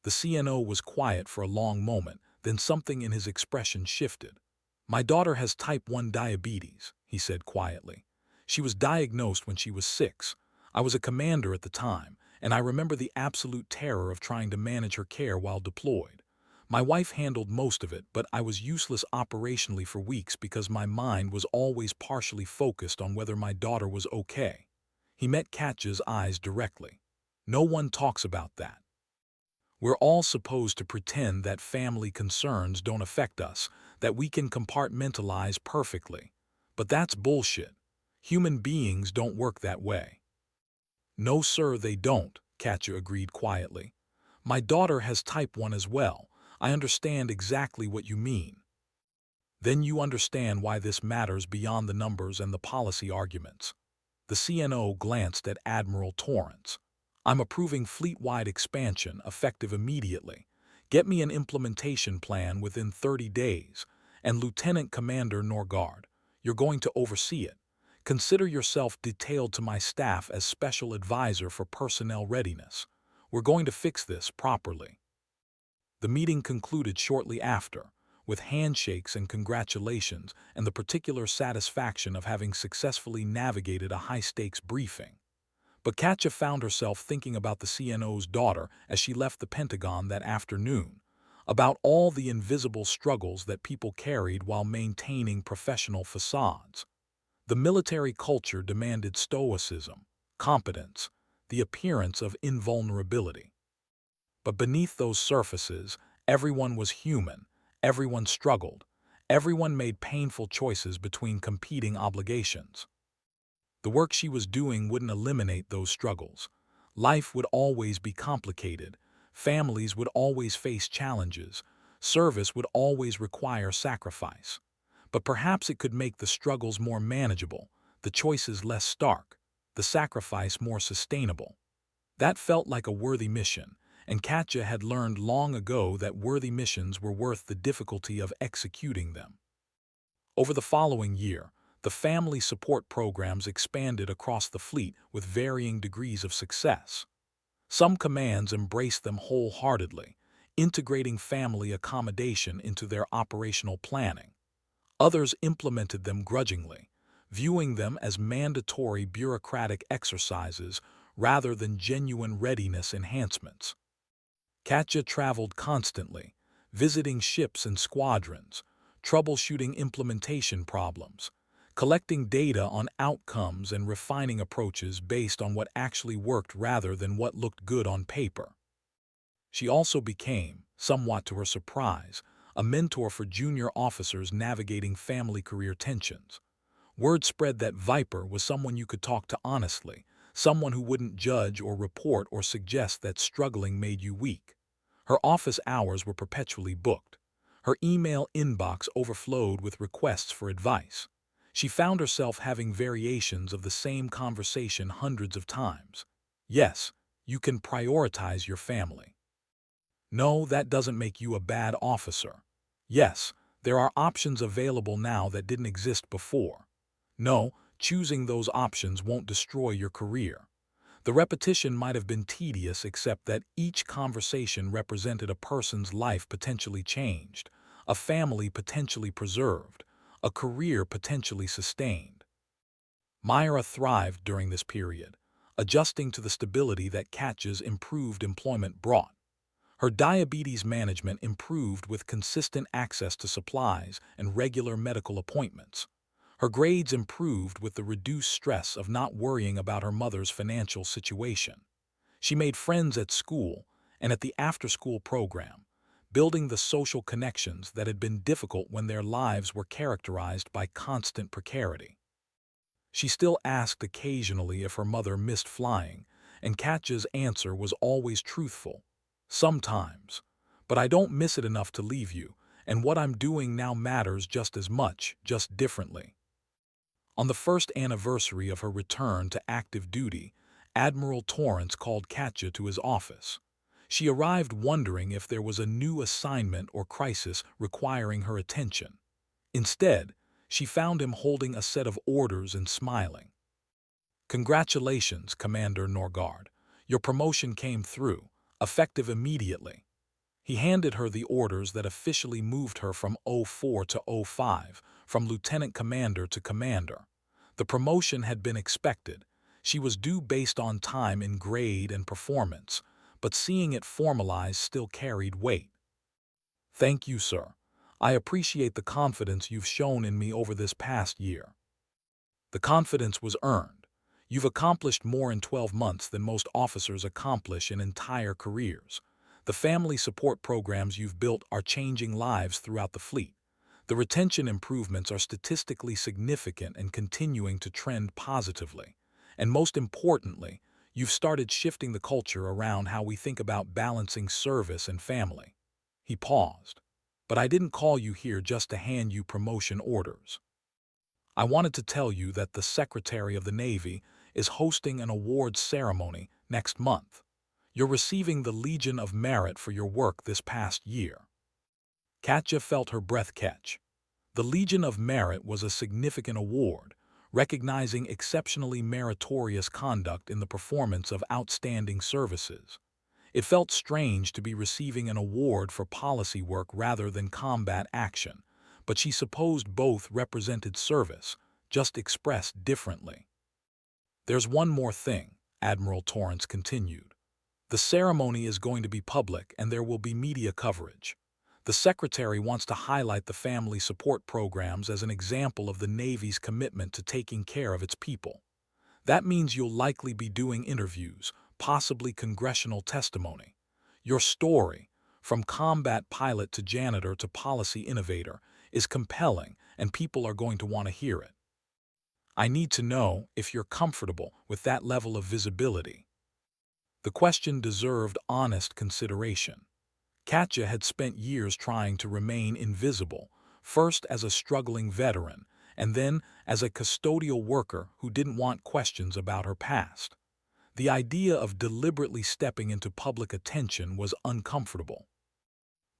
The CNO was quiet for a long moment, then something in his expression shifted. "My daughter has type 1 diabetes," he said quietly. "She was diagnosed when she was 6. I was a commander at the time, and I remember the absolute terror of trying to manage her care while deployed. My wife handled most of it, but I was useless operationally for weeks because my mind was always partially focused on whether my daughter was okay." He met Katja's eyes directly. "No one talks about that. We're all supposed to pretend that family concerns don't affect us, that we can compartmentalize perfectly. But that's bullshit. Human beings don't work that way." "No, sir, they don't," Katja agreed quietly. "My daughter has type 1 as well. I understand exactly what you mean." "Then you understand why this matters beyond the numbers and the policy arguments." The CNO glanced at Admiral Torrance. "I'm approving fleet-wide expansion effective immediately. Get me an implementation plan within 30 days. And Lieutenant Commander Norgard, you're going to oversee it. Consider yourself detailed to my staff as special advisor for personnel readiness. We're going to fix this properly." The meeting concluded shortly after, with handshakes and congratulations and the particular satisfaction of having successfully navigated a high-stakes briefing. But Katja found herself thinking about the CNO's daughter as she left the Pentagon that afternoon, about all the invisible struggles that people carried while maintaining professional facades. The military culture demanded stoicism, competence, the appearance of invulnerability. But beneath those surfaces, everyone was human, everyone struggled, everyone made painful choices between competing obligations. The work she was doing wouldn't eliminate those struggles. Life would always be complicated, families would always face challenges, service would always require sacrifice. But perhaps it could make the struggles more manageable, the choices less stark, the sacrifice more sustainable. That felt like a worthy mission, and Katja had learned long ago that worthy missions were worth the difficulty of executing them. Over the following year, the family support programs expanded across the fleet with varying degrees of success. Some commands embraced them wholeheartedly, integrating family accommodation into their operational planning. Others implemented them grudgingly, viewing them as mandatory bureaucratic exercises rather than genuine readiness enhancements. Katja traveled constantly, visiting ships and squadrons, troubleshooting implementation problems, collecting data on outcomes and refining approaches based on what actually worked rather than what looked good on paper. She also became, somewhat to her surprise, a mentor for junior officers navigating family career tensions. Word spread that Viper was someone you could talk to honestly, someone who wouldn't judge or report or suggest that struggling made you weak. Her office hours were perpetually booked. Her email inbox overflowed with requests for advice. She found herself having variations of the same conversation hundreds of times. "Yes, you can prioritize your family." "No, that doesn't make you a bad officer." "Yes, there are options available now that didn't exist before." "No, choosing those options won't destroy your career." The repetition might have been tedious, except that each conversation represented a person's life potentially changed, a family potentially preserved, a career potentially sustained. Myra thrived during this period, adjusting to the stability that Katja's improved employment brought. Her diabetes management improved with consistent access to supplies and regular medical appointments. Her grades improved with the reduced stress of not worrying about her mother's financial situation. She made friends at school and at the after-school program, building the social connections that had been difficult when their lives were characterized by constant precarity. She still asked occasionally if her mother missed flying, and Katja's answer was always truthful. "Sometimes. But I don't miss it enough to leave you, and what I'm doing now matters just as much, just differently." On the first anniversary of her return to active duty, Admiral Torrance called Katja to his office. She arrived wondering if there was a new assignment or crisis requiring her attention. Instead, she found him holding a set of orders and smiling. "Congratulations, Commander Norgard. Your promotion came through, effective immediately." He handed her the orders that officially moved her from '04 to '05, from lieutenant commander to commander. The promotion had been expected. She was due based on time in grade and performance, but seeing it formalized still carried weight. Thank you, sir. I appreciate the confidence you've shown in me over this past year. The confidence was earned. You've accomplished more in 12 months than most officers accomplish in entire careers. The family support programs you've built are changing lives throughout the fleet. The retention improvements are statistically significant and continuing to trend positively. And most importantly, you've started shifting the culture around how we think about balancing service and family. He paused. But I didn't call you here just to hand you promotion orders. I wanted to tell you that the Secretary of the Navy is hosting an awards ceremony next month. You're receiving the Legion of Merit for your work this past year. Katja felt her breath catch. The Legion of Merit was a significant award, recognizing exceptionally meritorious conduct in the performance of outstanding services. It felt strange to be receiving an award for policy work rather than combat action, but she supposed both represented service, just expressed differently. There's one more thing, Admiral Torrance continued. The ceremony is going to be public and there will be media coverage. The Secretary wants to highlight the family support programs as an example of the Navy's commitment to taking care of its people. That means you'll likely be doing interviews, possibly congressional testimony. Your story, from combat pilot to janitor to policy innovator, is compelling and people are going to want to hear it. I need to know if you're comfortable with that level of visibility. The question deserved honest consideration. Katja had spent years trying to remain invisible, first as a struggling veteran, and then as a custodial worker who didn't want questions about her past. The idea of deliberately stepping into public attention was uncomfortable.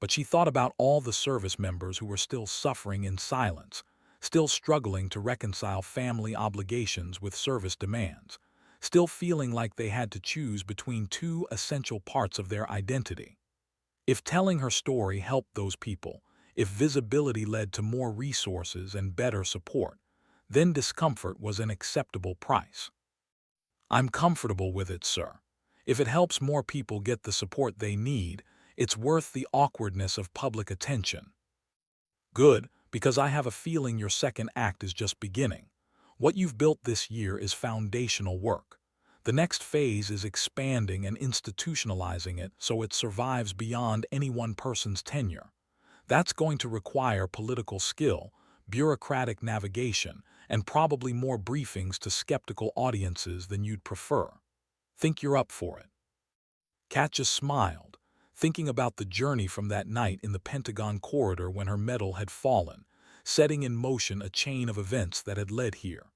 But she thought about all the service members who were still suffering in silence, still struggling to reconcile family obligations with service demands, still feeling like they had to choose between two essential parts of their identity. If telling her story helped those people, if visibility led to more resources and better support, then discomfort was an acceptable price. I'm comfortable with it, sir. If it helps more people get the support they need, it's worth the awkwardness of public attention. Good, because I have a feeling your second act is just beginning. What you've built this year is foundational work. The next phase is expanding and institutionalizing it so it survives beyond any one person's tenure. That's going to require political skill, bureaucratic navigation, and probably more briefings to skeptical audiences than you'd prefer. Think you're up for it. Katja smiled, thinking about the journey from that night in the Pentagon corridor when her medal had fallen, setting in motion a chain of events that had led here.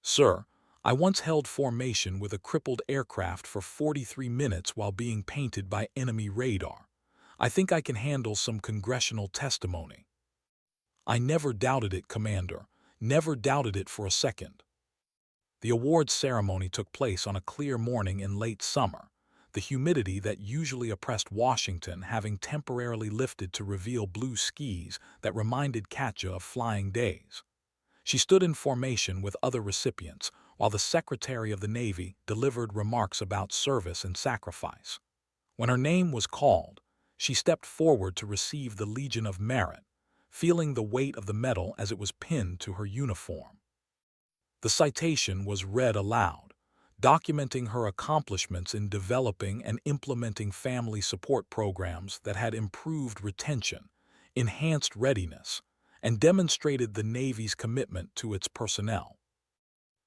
Sir, I once held formation with a crippled aircraft for 43 minutes while being painted by enemy radar. I think I can handle some congressional testimony. I never doubted it, Commander. Never doubted it for a second. The awards ceremony took place on a clear morning in late summer, the humidity that usually oppressed Washington having temporarily lifted to reveal blue skies that reminded Katja of flying days. She stood in formation with other recipients, while the Secretary of the Navy delivered remarks about service and sacrifice. When her name was called, she stepped forward to receive the Legion of Merit, feeling the weight of the medal as it was pinned to her uniform. The citation was read aloud, documenting her accomplishments in developing and implementing family support programs that had improved retention, enhanced readiness, and demonstrated the Navy's commitment to its personnel.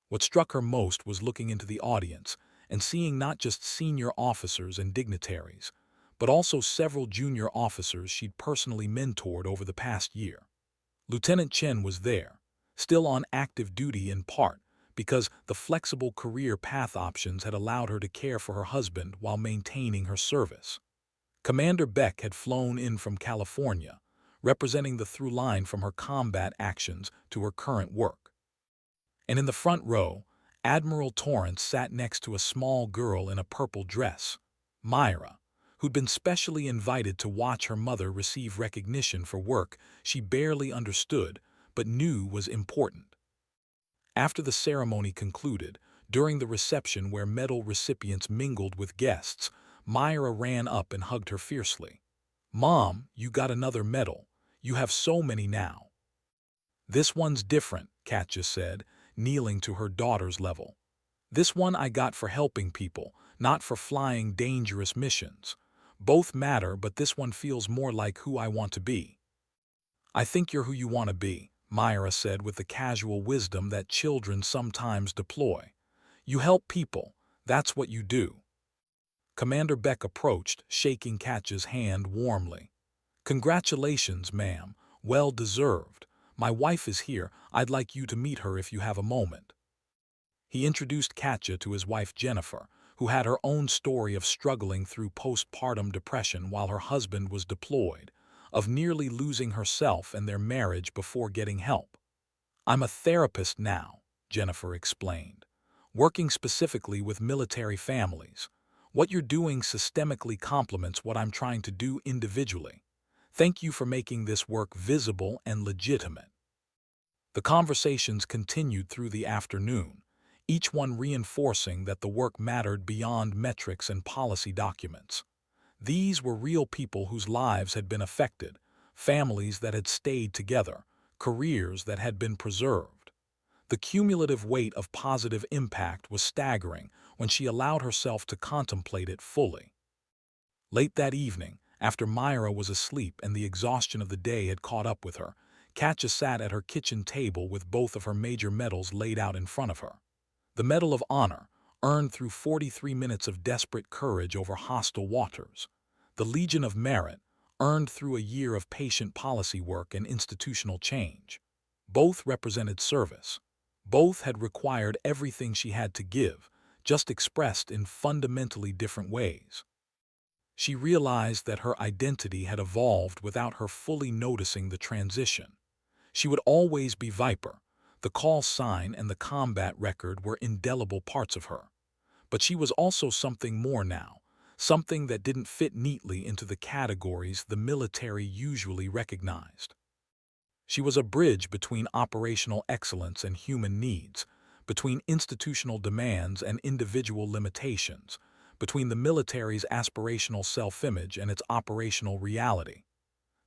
What struck her most was looking into the audience and seeing not just senior officers and dignitaries, but also several junior officers she'd personally mentored over the past year. Lieutenant Chen was there, still on active duty in part because the flexible career path options had allowed her to care for her husband while maintaining her service. Commander Beck had flown in from California, representing the through line from her combat actions to her current work. And in the front row, Admiral Torrance sat next to a small girl in a purple dress, Myra, who'd been specially invited to watch her mother receive recognition for work she barely understood but knew was important. After the ceremony concluded, during the reception where medal recipients mingled with guests, Myra ran up and hugged her fiercely. "Mom, you got another medal. You have so many now." "This one's different," Katja said, kneeling to her daughter's level. "This one I got for helping people, not for flying dangerous missions. Both matter, but this one feels more like who I want to be." "I think you're who you want to be," Myra said with the casual wisdom that children sometimes deploy. "You help people. That's what you do." Commander Beck approached, shaking Katja's hand warmly. "Congratulations, ma'am. Well deserved. My wife is here. I'd like you to meet her if you have a moment." He introduced Katja to his wife Jennifer, who had her own story of struggling through postpartum depression while her husband was deployed, of nearly losing herself and their marriage before getting help. "I'm a therapist now," Jennifer explained, "working specifically with military families. What you're doing systemically complements what I'm trying to do individually. Thank you for making this work visible and legitimate." The conversations continued through the afternoon, each one reinforcing that the work mattered beyond metrics and policy documents. These were real people whose lives had been affected, families that had stayed together, careers that had been preserved. The cumulative weight of positive impact was staggering when she allowed herself to contemplate it fully. Late that evening, after Myra was asleep and the exhaustion of the day had caught up with her, Katja sat at her kitchen table with both of her major medals laid out in front of her. The Medal of Honor, earned through 43 minutes of desperate courage over hostile waters. The Legion of Merit, earned through a year of patient policy work and institutional change. Both represented service. Both had required everything she had to give, just expressed in fundamentally different ways. She realized that her identity had evolved without her fully noticing the transition. She would always be Viper. The call sign and the combat record were indelible parts of her. But she was also something more now, something that didn't fit neatly into the categories the military usually recognized. She was a bridge between operational excellence and human needs, between institutional demands and individual limitations, between the military's aspirational self-image and its operational reality.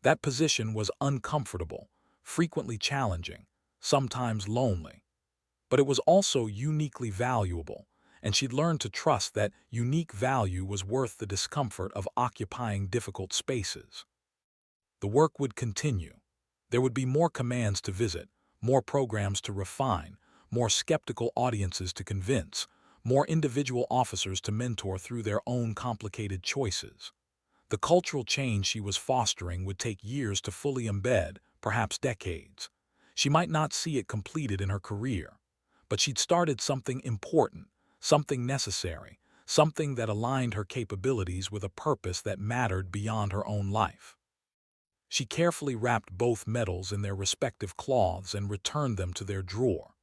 That position was uncomfortable, frequently challenging, sometimes lonely. But it was also uniquely valuable, and she'd learned to trust that unique value was worth the discomfort of occupying difficult spaces. The work would continue. There would be more commands to visit, more programs to refine, more skeptical audiences to convince, more individual officers to mentor through their own complicated choices. The cultural change she was fostering would take years to fully embed, perhaps decades. She might not see it completed in her career, but she'd started something important, something necessary, something that aligned her capabilities with a purpose that mattered beyond her own life. She carefully wrapped both medals in their respective cloths and returned them to their drawer.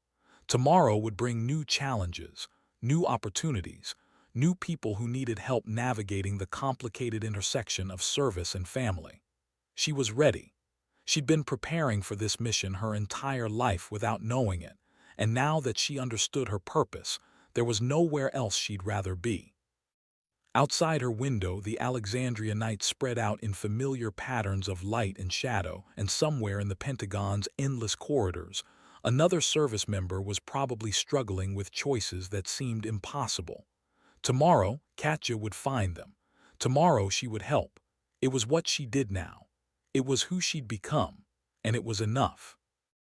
Tomorrow would bring new challenges, new opportunities, new people who needed help navigating the complicated intersection of service and family. She was ready. She'd been preparing for this mission her entire life without knowing it, and now that she understood her purpose, there was nowhere else she'd rather be. Outside her window, the Alexandria night spread out in familiar patterns of light and shadow, and somewhere in the Pentagon's endless corridors, another service member was probably struggling with choices that seemed impossible. Tomorrow, Katja would find them. Tomorrow she would help. It was what she did now. It was who she'd become, and it was enough.